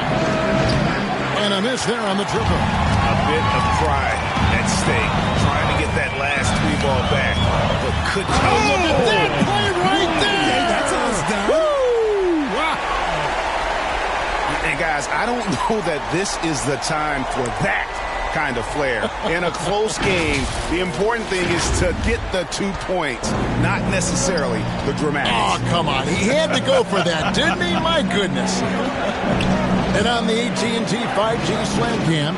Speaker 1: And a miss there on the triple.
Speaker 5: A bit of pride at stake. Trying to get that last 3 ball back. But couldn't.
Speaker 1: Oh, look at that play right there.
Speaker 4: Hey, that's how it's done.
Speaker 1: Woo!
Speaker 5: And guys, I don't know that this is the time for that kind of flair. In a close game, the important thing is to get the 2 points, not necessarily the dramatics.
Speaker 1: Oh, come on. He had to go for that, didn't he? My goodness. And on the AT&T 5G Slam Cam,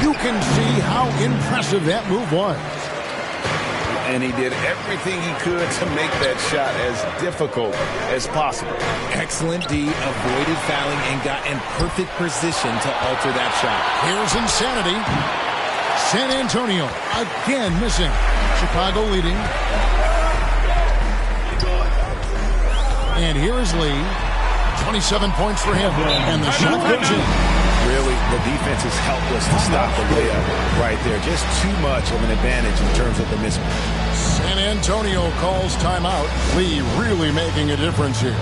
Speaker 1: you can see how impressive that move was.
Speaker 5: And he did everything he could to make that shot as difficult as possible.
Speaker 4: Excellent D, avoided fouling and got in perfect position to alter that shot.
Speaker 1: Here's Insanity. San Antonio again missing. Chicago leading. And here is Lee. 27 points for him. And the shot goes in.
Speaker 5: Really, the defense is helpless to stop the layup right there. Just too much of an advantage in terms of the mismatch.
Speaker 1: San Antonio calls timeout. Lee really making a difference here.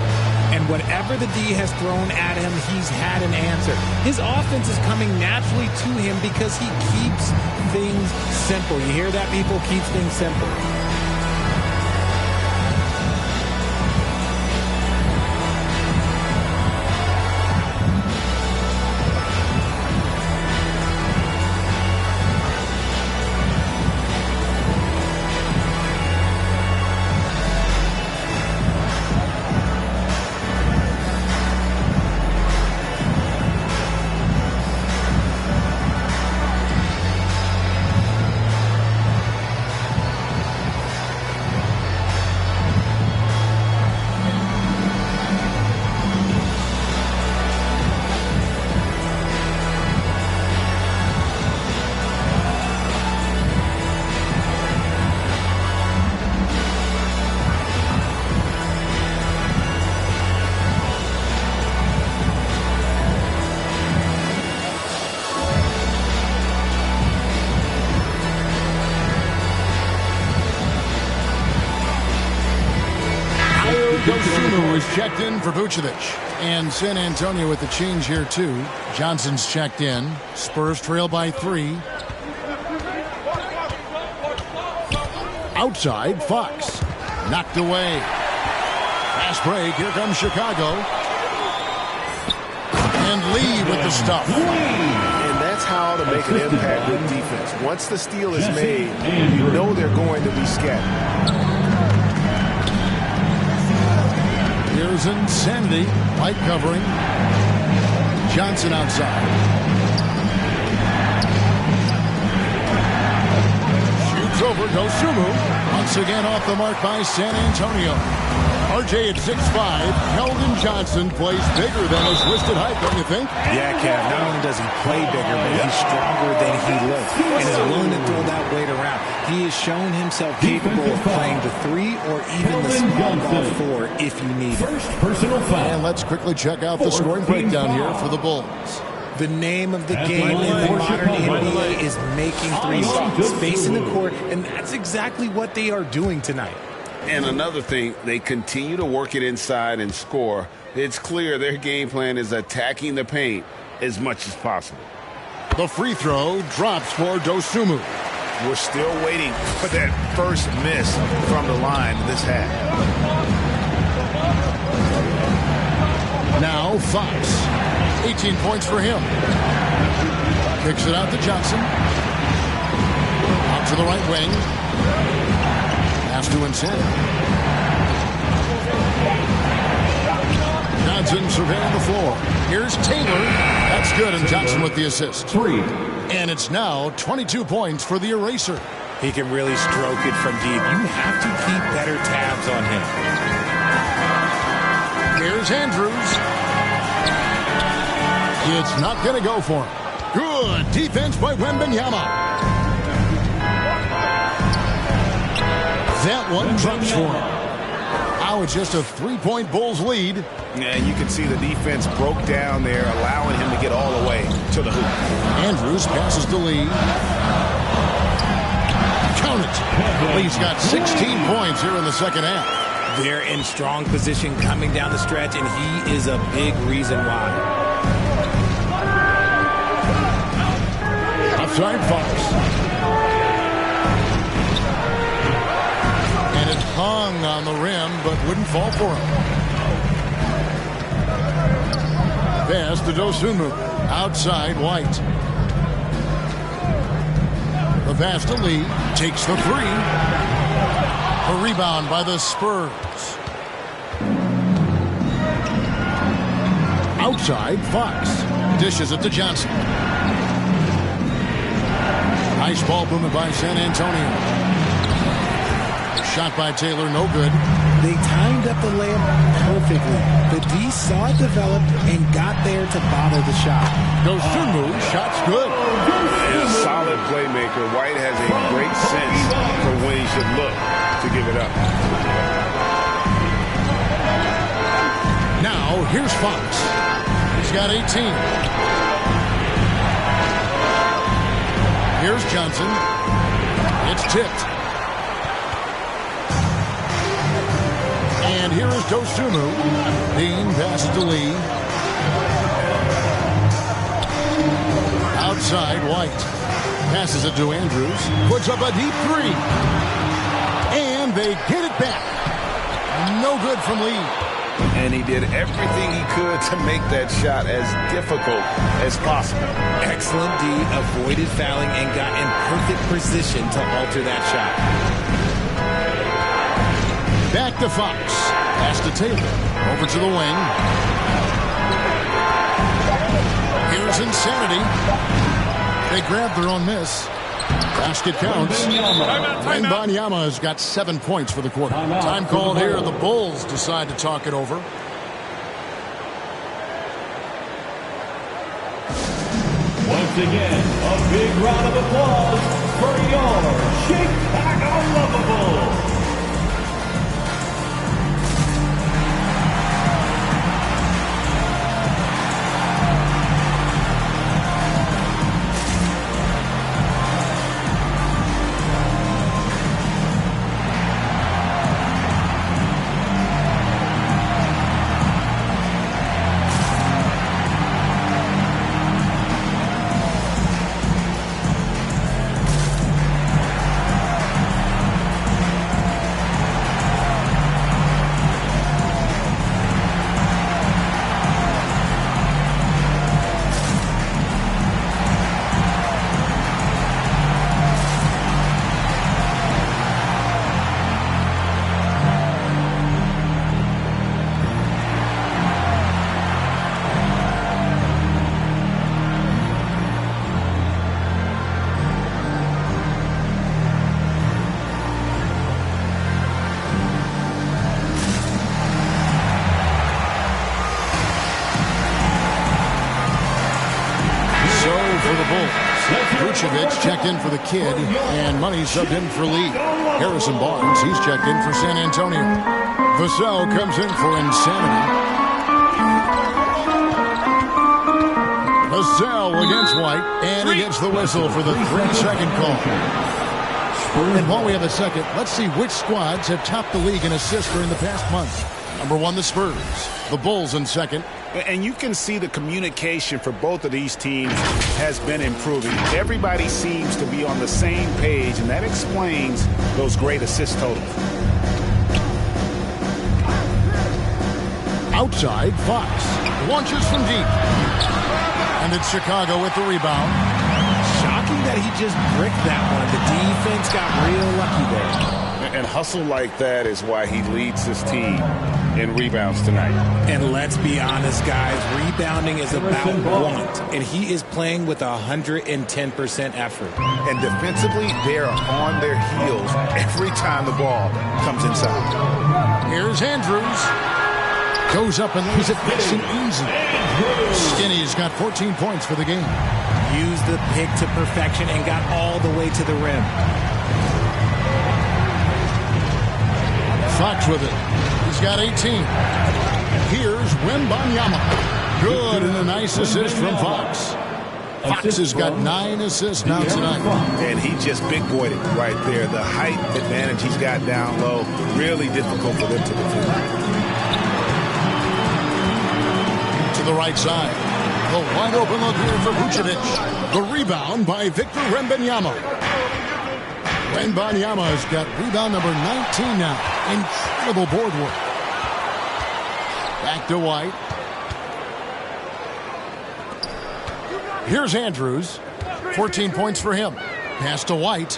Speaker 4: And whatever the D has thrown at him, he's had an answer. His offense is coming naturally to him because he keeps things simple. You hear that, people? Keeps things simple.
Speaker 1: checked in for Vucevic. And San Antonio with the change here, too. Johnson's checked in. Spurs trail by 3. Outside, Fox. Knocked away. Fast break. Here comes Chicago. And Lee with the stuff.
Speaker 8: And that's how to make an impact with defense. Once the steal is made, you know they're going to be scattered.
Speaker 1: Here's Insanity. White covering. Johnson outside. Shoots over Dosunmu. Once again off the mark by San Antonio. RJ at 6'5". Keldon Johnson plays bigger than his listed height, don't you think?
Speaker 4: Yeah, Kev. Not only does he play bigger, but he's stronger than he looks and is willing to throw that weight around. He has shown himself capable of playing the 3 or even the small ball 4 if you need it.
Speaker 3: Personal foul.
Speaker 1: And let's quickly check out the scoring breakdown here for the Bulls.
Speaker 4: The name of the game in the modern NBA is making threes, spacing the court, and that's exactly what they are doing tonight.
Speaker 2: And another thing, they continue to work it inside and score. It's clear their game plan is attacking the paint as much as possible.
Speaker 1: The free throw drops for Dosunmu.
Speaker 5: We're still waiting for that first miss from the line this half.
Speaker 1: Now Fox. 18 points for him. Kicks it out to Johnson. Out to the right wing. Pass to Insanity. Johnson surveying the floor. Here's Taylor. That's good, and Johnson with the assist.
Speaker 3: 3.
Speaker 1: And it's now 22 points for the eraser.
Speaker 4: He can really stroke it from deep. You have to keep better tabs on him.
Speaker 1: Here's Andrews. It's not going to go for him. Good defense by Wembanyama. That one drops for him. Now it's just a 3-point Bulls lead.
Speaker 5: And you can see the defense broke down there, allowing him to get all the way to the hoop.
Speaker 1: Andrews passes to Lee. Count it. Lee's got 16 points here in the second half.
Speaker 4: They're in strong position coming down the stretch, and he is a big reason why.
Speaker 1: Outside Fox. Hung on the rim, but wouldn't fall for him. Pass to Dosunmu. Outside, White. The pass to Lee. Takes the 3. A rebound by the Spurs. Outside, Fox. Dishes it to Johnson. Nice ball movement by San Antonio. Shot by Taylor, no good.
Speaker 4: They timed up the layup perfectly. The D saw it develop and got there to bottle the shot.
Speaker 1: Dosunmu, shot's good.
Speaker 2: A solid playmaker. White has a great sense for when he should look to give it up.
Speaker 1: Now, here's Fox. He's got 18. Here's Johnson. It's tipped. And here is Dosunmu. Dean passes to Lee. Outside, White. Passes it to Andrews. Puts up a deep 3. And they get it back. No good from Lee.
Speaker 2: And he did everything he could to make that shot as difficult as possible.
Speaker 4: Excellent D, avoided fouling and got in perfect position to alter that shot.
Speaker 1: Back to Fox. Pass to Taylor. Over to the wing. Here's Insanity. They grab their own miss. Basket counts. Wembanyama has got 7 points for the quarter. Time called here. The Bulls decide to talk it over.
Speaker 3: Once again, a big round of applause for your Chicago Lovables.
Speaker 1: the Bulls. Vucevic checked in for the kid, and Money subbed in for Lee. Harrison Barnes, he's checked in for San Antonio. Vassell comes in for Insanity. Vassell against White, and he gets the whistle for the 3-second call. And while we have a second, let's see which squads have topped the league in assists during the past month. Number 1, the Spurs. The Bulls in second.
Speaker 5: And you can see the communication for both of these teams has been improving. Everybody seems to be on the same page, and that explains those great assist totals.
Speaker 1: Outside, Fox launches from deep. And it's Chicago with the rebound.
Speaker 4: Shocking that he just bricked that one. The defense got real lucky there.
Speaker 5: And hustle like that is why he leads his team in rebounds tonight.
Speaker 4: And let's be honest, guys, rebounding is about want. And he is playing with 110% effort.
Speaker 5: And defensively, they're on their heels every time the ball comes inside.
Speaker 1: Here's Andrews. Goes up and lays it nice and easy. Skinny's got 14 points for the game.
Speaker 4: Used the pick to perfection and got all the way to the rim.
Speaker 1: Fox with it. He's got 18. Here's Wembanyama. Good, and a nice assist from Fox. Fox has got 9 assists now tonight.
Speaker 5: And he just big-boyed it right there. The height advantage he's got down low, really difficult for them to defend.
Speaker 1: To the right side. The wide open look here for Vucevic. The rebound by Victor Wembanyama. Wembanyama has got rebound number 19 now. Incredible board work. Back to White. Here's Andrews. 14 points for him. Pass to White.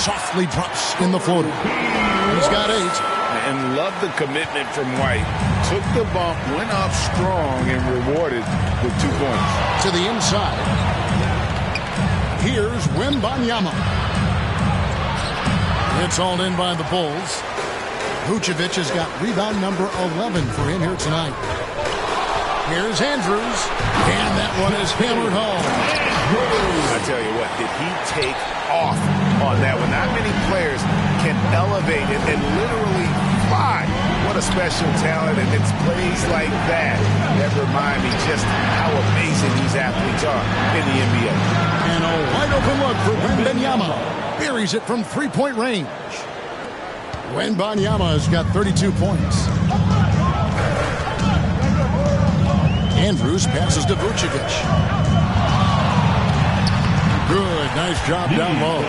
Speaker 1: Softly drops in the floater. He's got 8.
Speaker 5: And love the commitment from White. Took the bump, went up strong, and rewarded with 2 points.
Speaker 1: To the inside. Here's Wembanyama. It's hauled in by the Bulls. Vucevic has got rebound number 11 for him here tonight. Here's Andrews. And that one is hammered home.
Speaker 5: I tell you what, did he take off on that one? Not many players can elevate it and literally fly. What a special talent, and it's plays like that that remind me just how amazing these athletes are in the NBA.
Speaker 1: And a wide open look for Wembanyama. Buries it from 3-point range. Wembanyama has got 32 points. Andrews passes to Vucevic. Good, nice job down low.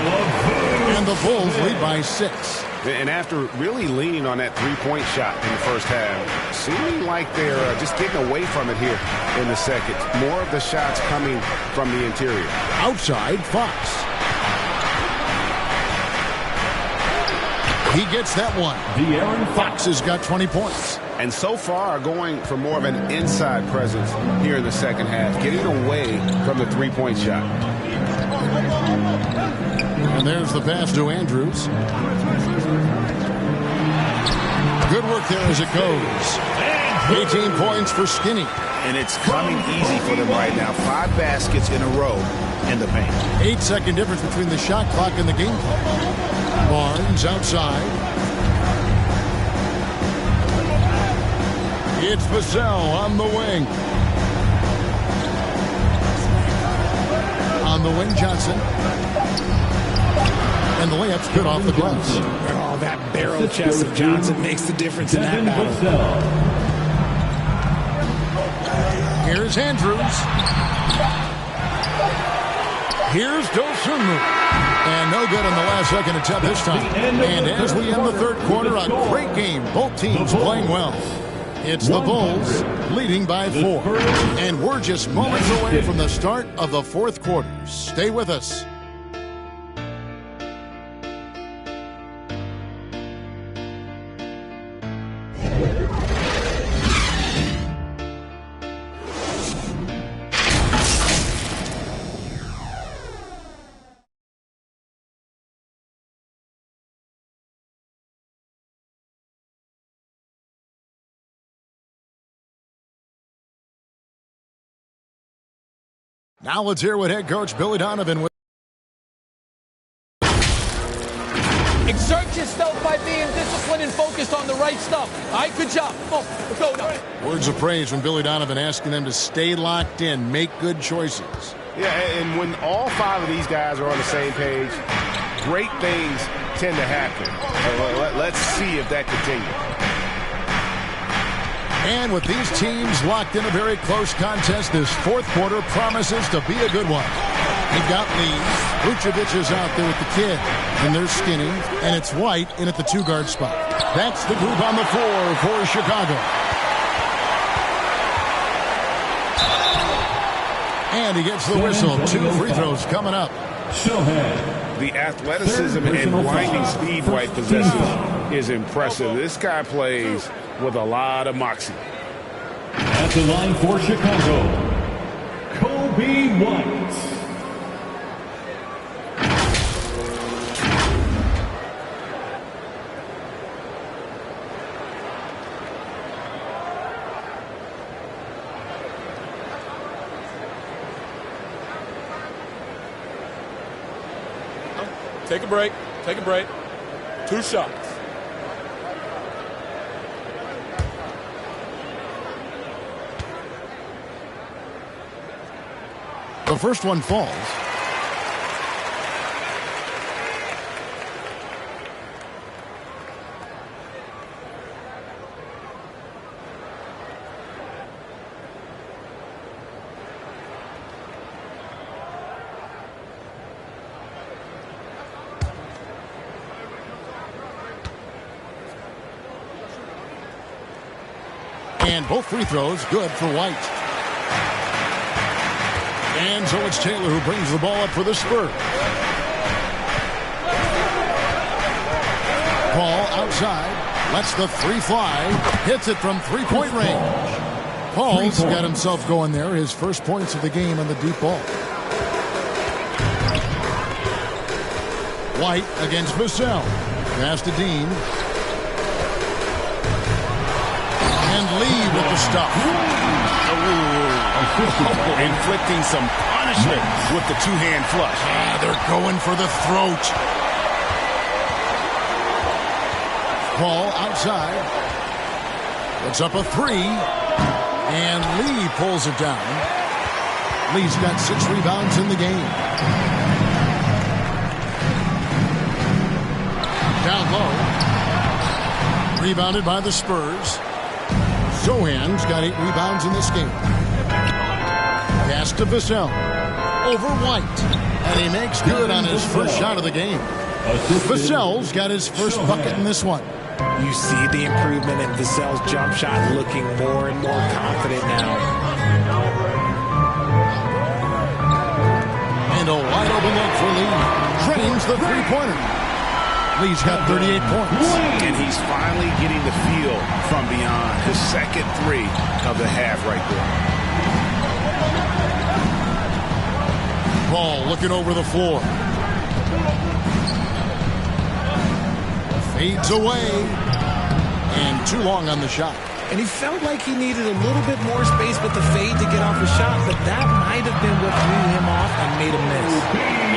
Speaker 1: And the Bulls lead by 6.
Speaker 5: And after really leaning on that three-point shot in the first half, seeming like they're just getting away from it here in the second. More of the shots coming from the interior.
Speaker 1: Outside, Fox. He gets that one. De'Aaron Fox has got 20 points.
Speaker 5: And so far, going for more of an inside presence here in the second half, getting away from the three-point shot.
Speaker 1: And there's the pass to Andrews. Good work there as it goes. 18 points for Skinny.
Speaker 5: And it's coming easy for them right now. 5 baskets in a row in the paint.
Speaker 1: 8-second difference between the shot clock and the game clock. Barnes outside. It's Vassell on the wing. On the wing, Johnson. And the layup's good off the gloves.
Speaker 4: Oh, that barrel chest of Johnson makes the difference in that battle.
Speaker 1: Here's Andrews. Here's Dosunmu. And no good on the last second attempt this time. And as we end the third quarter, a great game. Both teams playing well. It's the Bulls leading by 4. And we're just moments away from the start of the fourth quarter. Stay with us. Now let's hear what head coach Billy Donovan would.
Speaker 13: Exert yourself by being disciplined and focused on the right stuff. All right, good job. Oh, let's go.
Speaker 1: Words of praise from Billy Donovan asking them to stay locked in, make good choices.
Speaker 8: Yeah, and when all 5 of these guys are on the same page, great things tend to happen. So let's see if that continues.
Speaker 1: And with these teams locked in a very close contest, this fourth quarter promises to be a good one. You've got Lee. Vucevic is out there with the kid, and they're skinny, and it's White in at the 2-guard spot. That's the group on the floor for Chicago. And he gets the whistle. 2 free throws coming up.
Speaker 2: The athleticism and blinding speed White possesses is impressive. This guy plays with a lot of moxie.
Speaker 3: At the line for Chicago, Kobe White.
Speaker 7: Take a break. Take a break. 2 shots.
Speaker 1: The first one falls. And both free throws good for White. And so it's Taylor who brings the ball up for the Spurs. Paul outside. Lets the 3 fly. Hits it from 3-point range. Paul's got himself going there. His first points of the game on the deep ball. White against Vassell. Pass to Dean. And Lee with the stop.
Speaker 5: Inflicting some punishment with the 2-hand flush.
Speaker 1: They're going for the throat. Paul outside. Puts up a 3. And Lee pulls it down. Lee's got 6 rebounds in the game. Down low. Rebounded by the Spurs. Sohan's got 8 rebounds in this game. Pass to Vassell. Over White. And he makes good on his first shot of the game. Vassell's got his first bucket in this one.
Speaker 4: You see the improvement in Vassell's jump shot, looking more and more confident now.
Speaker 1: And a wide open look for Lee. Drains the 3-pointer. Lee's got 38 points.
Speaker 5: And he's finally getting the feel from beyond. His second 3 of the half right there.
Speaker 1: Paul looking over the floor. Fades away. And too long on the shot.
Speaker 4: And he felt like he needed a little bit more space with the fade to get off a shot, but that might have been what threw him off and made him miss.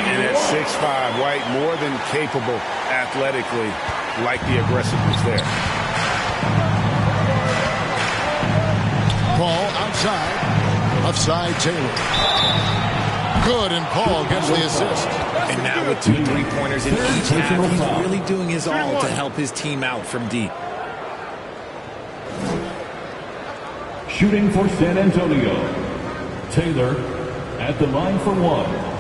Speaker 2: And at 6'5", White more than capable athletically, like the aggressiveness there.
Speaker 1: Paul outside. Left side, Taylor. Good, and Paul gets the assist.
Speaker 4: And now with 2 3-pointers in each half, he's really doing his all to help his team out from deep.
Speaker 3: Shooting for San Antonio, Taylor at the line for 1.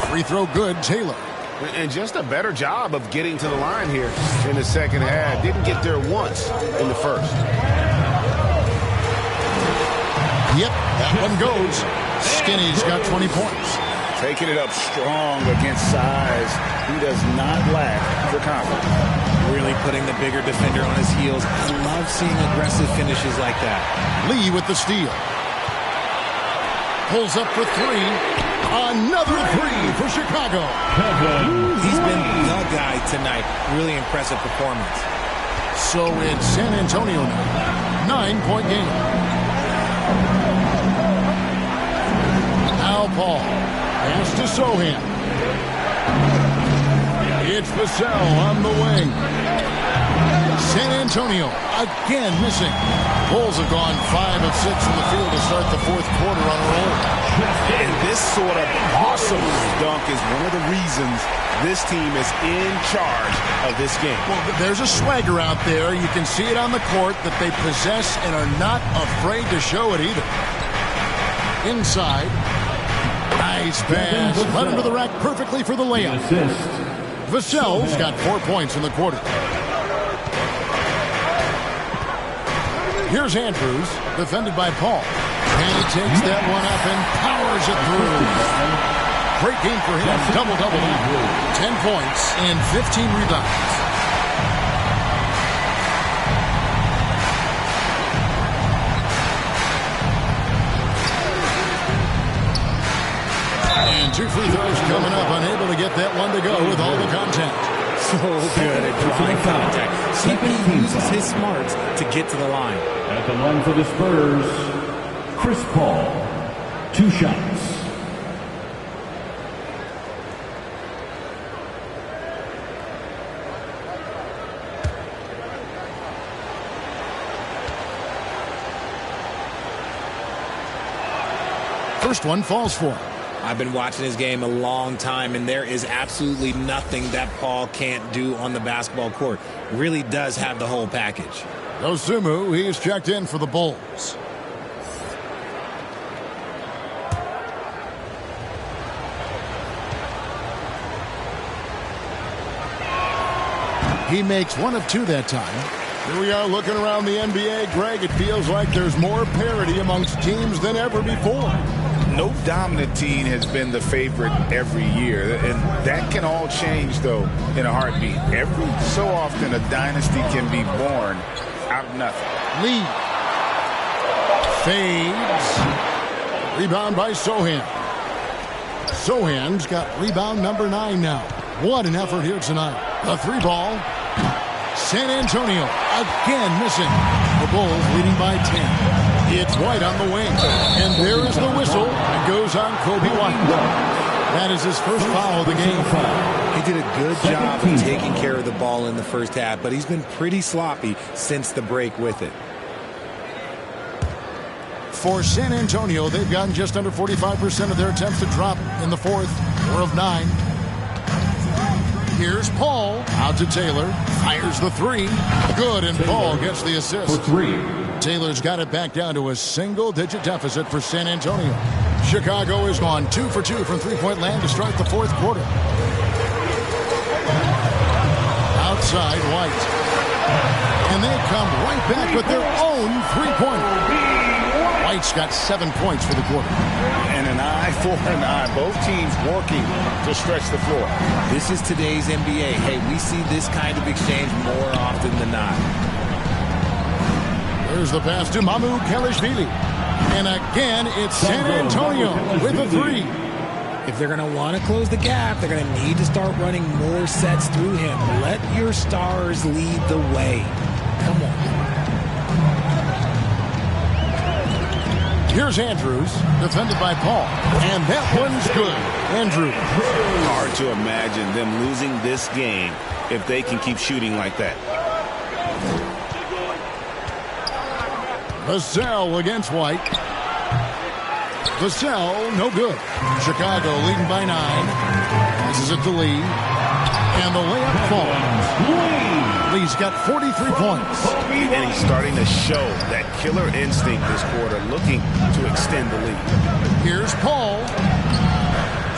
Speaker 1: Free throw good, Taylor.
Speaker 8: And just a better job of getting to the line here in the second half. Didn't get there once in the first.
Speaker 1: Yep, that one goes. Skinny's got 20 points.
Speaker 2: Taking it up strong against size. He does not lack for confidence.
Speaker 5: Really
Speaker 4: Really putting the bigger defender on his heels. I love seeing aggressive finishes like that.
Speaker 1: Lee with the steal. Pulls up for three. Another three for Chicago.
Speaker 4: He's been the guy tonight. Really impressive performance.
Speaker 1: So it's San Antonio now. 9-point game. Now Paul. Pass to Sohan. It's Vassell on the wing. San Antonio again missing. Bulls have gone 5 of 6 in the field to start the fourth quarter on a roll.
Speaker 5: And this sort of awesome dunk is one of the reasons this team is in charge of this game.
Speaker 1: Well, there's a swagger out there. You can see it on the court that they possess and are not afraid to show it either. Inside. Nice pass. Led into the rack perfectly for the layup. Vassell's got 4 points in the quarter. Here's Andrews, defended by Paul. And he takes that one up and powers it through. Great game for him. Double-double. 10 points and 15 rebounds. And 2 free throws coming up. Unable to get that one to go with all the contact.
Speaker 4: So good at drawing contact. CP uses his smarts to get to the line.
Speaker 3: At the line for the Spurs, Chris Paul. 2 shots.
Speaker 1: First one falls for him.
Speaker 4: I've been watching his game a long time, and there is absolutely nothing that Paul can't do on the basketball court. Really does have the whole package.
Speaker 1: Dosunmu, he's checked in for the Bulls. He makes 1 of 2 that time. Here we are looking around the NBA. Greg, it feels like there's more parity amongst teams than ever before.
Speaker 5: No dominant team has been the favorite every year, and that can all change, though, in a heartbeat. Every so often, a dynasty can be born out of nothing.
Speaker 1: Lee fades. Rebound by Sohan. Sohan's got rebound number 9 now. What an effort here tonight. The 3 ball. San Antonio again missing. The Bulls leading by 10. It's White on the wing. And there is the whistle. It goes on Kobe White. That is his first foul of the game.
Speaker 4: He did a good job of taking care of the ball in the first half, but he's been pretty sloppy since the break with it.
Speaker 1: For San Antonio, they've gotten just under 45% of their attempts to drop in the fourth. 4 of 9. Here's Paul. Out to Taylor. Fires the 3. Good, and Paul gets the assist.
Speaker 3: For 3.
Speaker 1: Taylor's got it back down to a single-digit deficit for San Antonio. Chicago is gone 2 for 2 from three-point land to start the fourth quarter. Outside, White. And they come right back with their own three-pointer. White's got 7 points for the quarter.
Speaker 5: And an eye for an eye. Both teams working to stretch the floor.
Speaker 4: This is today's NBA. Hey, we see this kind of exchange more often than not.
Speaker 1: There's the pass to Mamu Kelishvili. And again, it's San Antonio with a 3.
Speaker 4: If they're going to want to close the gap, they're going to need to start running more sets through him. Let your stars lead the way. Come on.
Speaker 1: Here's Andrews, defended by Paul. And that one's good. Andrews.
Speaker 5: Hard to imagine them losing this game if they can keep shooting like that.
Speaker 1: Vassell against White. Vassell, no good. Chicago leading by 9. This is it to Lee. And the layup falls. Lee's got 43 points.
Speaker 5: And he's starting to show that killer instinct this quarter, looking to extend the lead.
Speaker 1: Here's Paul.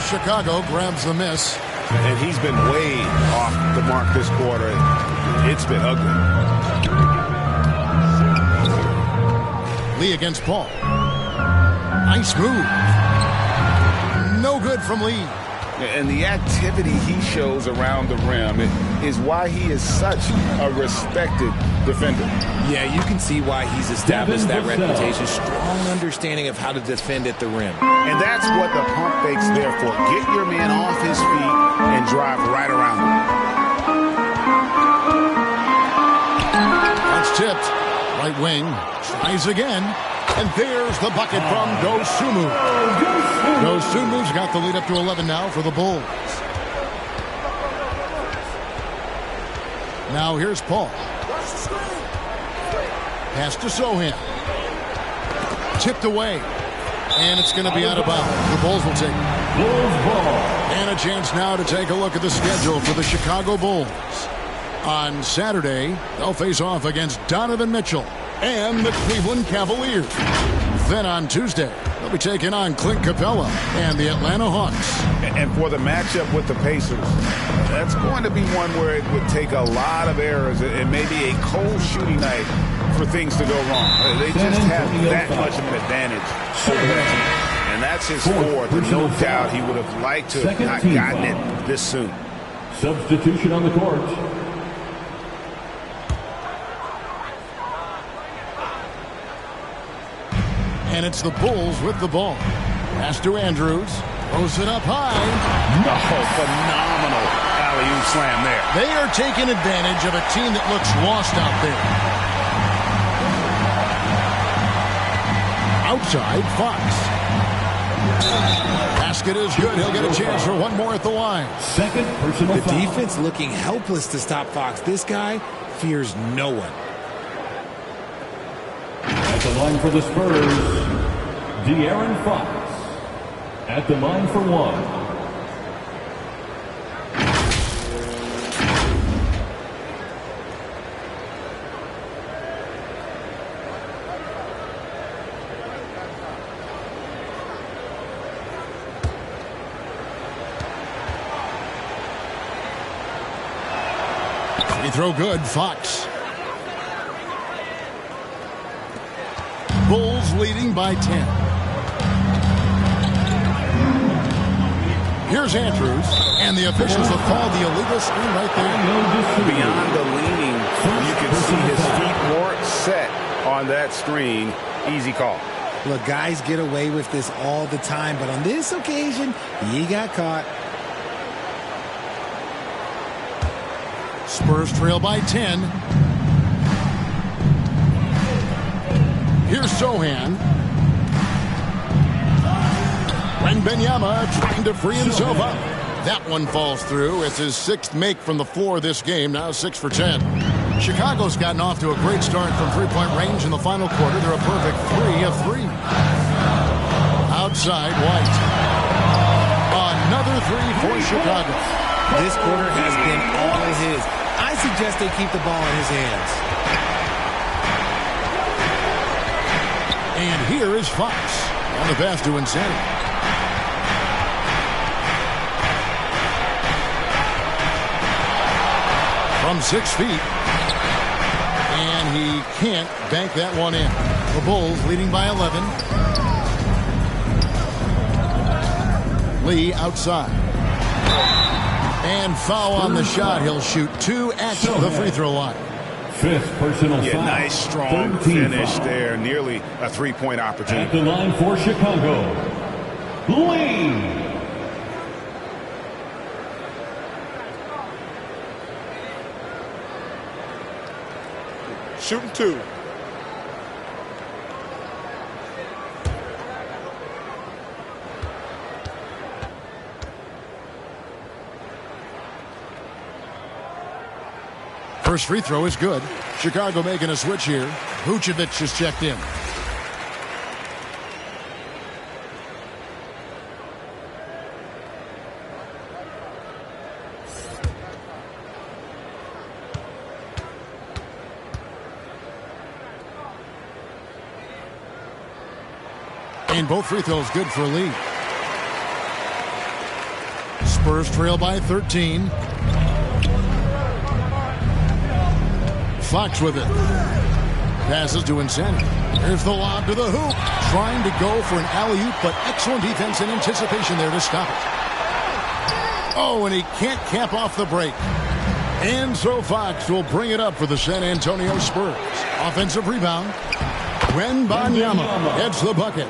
Speaker 1: Chicago grabs the miss.
Speaker 5: And he's been way off the mark this quarter. It's been ugly.
Speaker 1: Lee against Paul. Nice move. No good from Lee.
Speaker 2: And the activity he shows around the rim is why he is such a respected defender.
Speaker 4: Yeah, you can see why he's established that reputation. Strong understanding of how to defend at the rim.
Speaker 5: And that's what the pump fake's there for. Get your man off his feet and drive right around him.
Speaker 1: That's tipped. Right wing. Tries again. And there's the bucket from Dosunmu. Dosunmu's got the lead up to 11 now for the Bulls. Now here's Paul. Pass to Sochan. Tipped away. And it's going to be out of bounds. The Bulls will take it.
Speaker 3: Bulls ball.
Speaker 1: And a chance now to take a look at the schedule for the Chicago Bulls. On Saturday, they'll face off against Donovan Mitchell and the Cleveland Cavaliers. Then on Tuesday, they'll be taking on Clint Capella and the Atlanta Hawks.
Speaker 2: And for the matchup with the Pacers, that's going to be one where it would take a lot of errors and maybe a cold shooting night for things to go wrong. They just have that much of an advantage over that team. And that's his fourth. No doubt he would have liked to have not gotten it this soon.
Speaker 3: Substitution on the court.
Speaker 1: And it's the Bulls with the ball. Pass to Andrews. Throws it up high.
Speaker 5: Oh, phenomenal alley-oop slam there.
Speaker 1: They are taking advantage of a team that looks lost out there. Outside, Fox. Basket is good. He'll get a chance for one more at the line.
Speaker 3: Second personal
Speaker 4: foul.
Speaker 3: The
Speaker 4: defense looking helpless to stop Fox. This guy fears no one.
Speaker 3: At the line for the Spurs, De'Aaron Fox. At the line for one.
Speaker 1: Free throw good, Fox. Bulls leading by 10. Here's Andrews, and the officials have called the illegal screen right there.
Speaker 2: Beyond the leaning, you can see his feet weren't set on that screen. Easy call.
Speaker 4: Look, guys get away with this all the time, but on this occasion, he got caught.
Speaker 1: Spurs trail by 10. Here's Sochan. Wembanyama trying to free himself up. That one falls through. It's his sixth make from the floor this game. Now 6 for 10. Chicago's gotten off to a great start from three-point range in the final quarter. They're a perfect 3 of 3. Outside, White. Another 3 for Chicago.
Speaker 4: This quarter has been all his. I suggest they keep the ball in his hands.
Speaker 1: And here is Fox on the pass to Insanity. From 6 feet. And he can't bank that one in. The Bulls leading by 11. Lee outside. And foul on the shot. He'll shoot 2 at the free throw line.
Speaker 3: Fifth personal foul.
Speaker 2: Nice strong finish there. Nearly a three-point opportunity.
Speaker 3: At the line for Chicago, Lee.
Speaker 7: Shooting 2.
Speaker 1: First free throw is good. Chicago making a switch here. Vucevic just checked in. And both free throws good for Lee. Spurs trail by 13. Fox with it. Passes to Insanity. Here's the lob to the hoop. Trying to go for an alley-oop, but excellent defense and anticipation there to stop it. Oh, and he can't cap off the break. And so Fox will bring it up for the San Antonio Spurs. Offensive rebound. Wembanyama gets the bucket.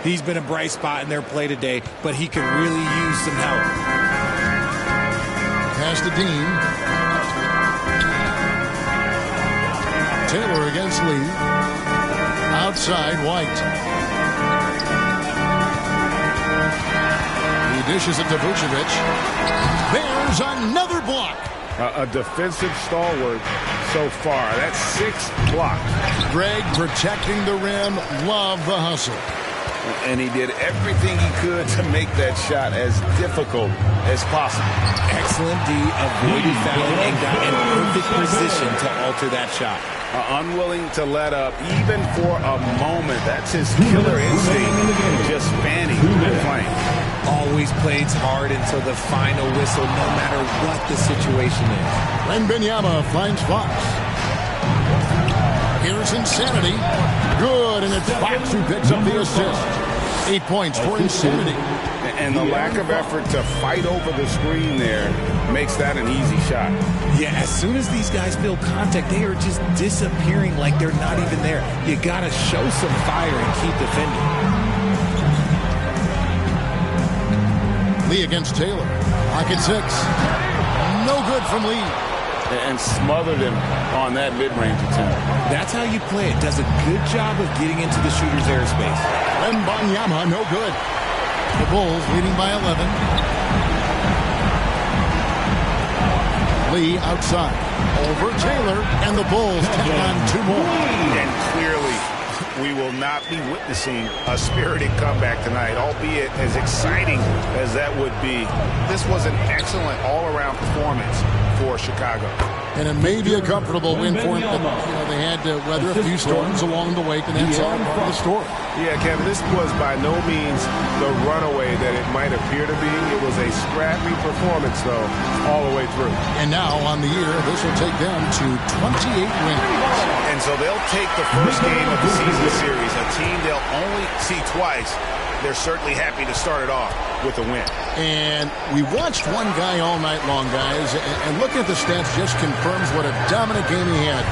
Speaker 4: He's been a bright spot in their play today, but he could really use some help.
Speaker 1: Pass to Dean. Taylor against Lee. Outside, White. He dishes it to Vucevic. There's another block.
Speaker 8: A defensive stalwart so far. That's 6 blocks.
Speaker 1: Greg protecting the rim. Love the hustle.
Speaker 2: And he did everything he could to make that shot as difficult as possible.
Speaker 4: Excellent D, avoided fouling and got in perfect position to alter that shot.
Speaker 2: Unwilling to let up even for a moment. That's his killer instinct. Just fanning and playing.
Speaker 4: Always plays hard until the final whistle, no matter what the situation is.
Speaker 1: Wembanyama finds Fox. Here's Insanity. Good, and it's Fox who picks up the assist. 8 points for Insanity.
Speaker 2: And the lack of effort to fight over the screen there makes that an easy shot.
Speaker 4: Yeah, as soon as these guys feel contact, they are just disappearing like they're not even there. You got to show some fire and keep defending.
Speaker 1: Lee against Taylor. Pocket 6. No good from Lee.
Speaker 2: And smothered him on that mid-range attempt.
Speaker 4: That's how you play it. Does a good job of getting into the shooter's airspace.
Speaker 1: Wembanyama, no good. The Bulls leading by 11. Lee outside. Over Taylor, and the Bulls tack on 2 more.
Speaker 5: And clearly, we will not be witnessing a spirited comeback tonight, albeit as exciting as that would be. This was an excellent all-around performance for Chicago.
Speaker 1: And it may be a comfortable win for them, but they had to weather a few storms along the way, and that's all part of the story.
Speaker 8: Yeah, Kevin, this was by no means the runaway that it might appear to be. It was a scrappy performance, though, all the way through.
Speaker 1: And now, on the year, this will take them to 28 wins.
Speaker 5: And so they'll take the first game of the season series, a team they'll only see twice. They're certainly happy to start it off with a win.
Speaker 1: And we watched one guy all night long, guys, and looking at the stats just confirms what a dominant game he had.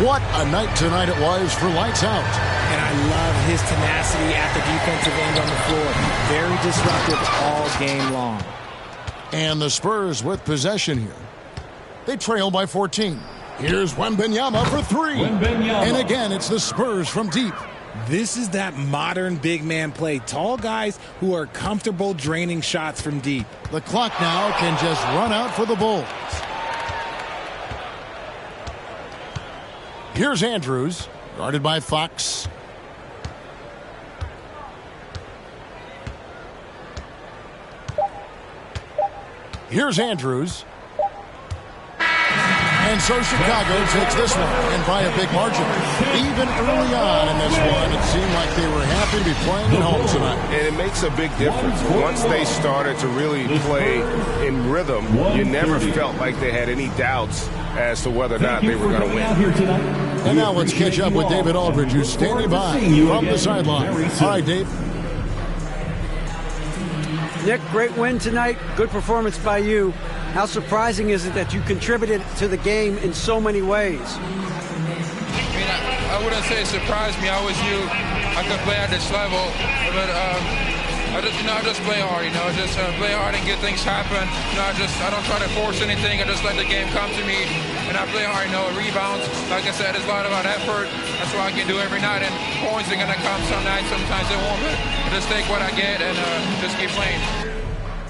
Speaker 1: What a night tonight it was for Lights Out.
Speaker 4: And I love his tenacity at the defensive end on the floor. Very disruptive all game long.
Speaker 1: And the Spurs with possession here. They trail by 14. Here's Wembanyama for 3. And again, it's the Spurs from deep.
Speaker 4: This is that modern big man play. Tall guys who are comfortable draining shots from deep.
Speaker 1: The clock now can just run out for the Bulls. Here's Andrews, guarded by Fox. Here's Andrews. And so Chicago takes this one, and by a big margin. Even early on in this one, it seemed like they were happy to be playing at home tonight.
Speaker 8: And it makes a big difference. Once they started to really play in rhythm, you never felt like they had any doubts as to whether or not they were going to win.
Speaker 1: And now let's catch up with David Aldridge, who's standing by from the sideline. All right, Dave.
Speaker 6: Nick, great win tonight. Good performance by you. How surprising is it that you contributed to the game in so many ways?
Speaker 14: I mean, I wouldn't say it surprised me. I always knew I could play at this level, but I just play hard. Just play hard and get things happen. I don't try to force anything. I just let the game come to me, and I play hard. Rebounds. Like I said, it's a lot about effort. That's what I can do every night. And points are gonna come some nights. Sometimes they won't. But I just take what I get and just keep playing.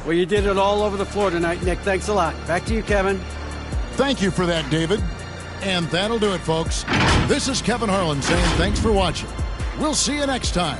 Speaker 6: Well, you did it all over the floor tonight, Nick. Thanks a lot. Back to you, Kevin.
Speaker 1: Thank you for that, David. And that'll do it, folks. This is Kevin Harlan saying thanks for watching. We'll see you next time.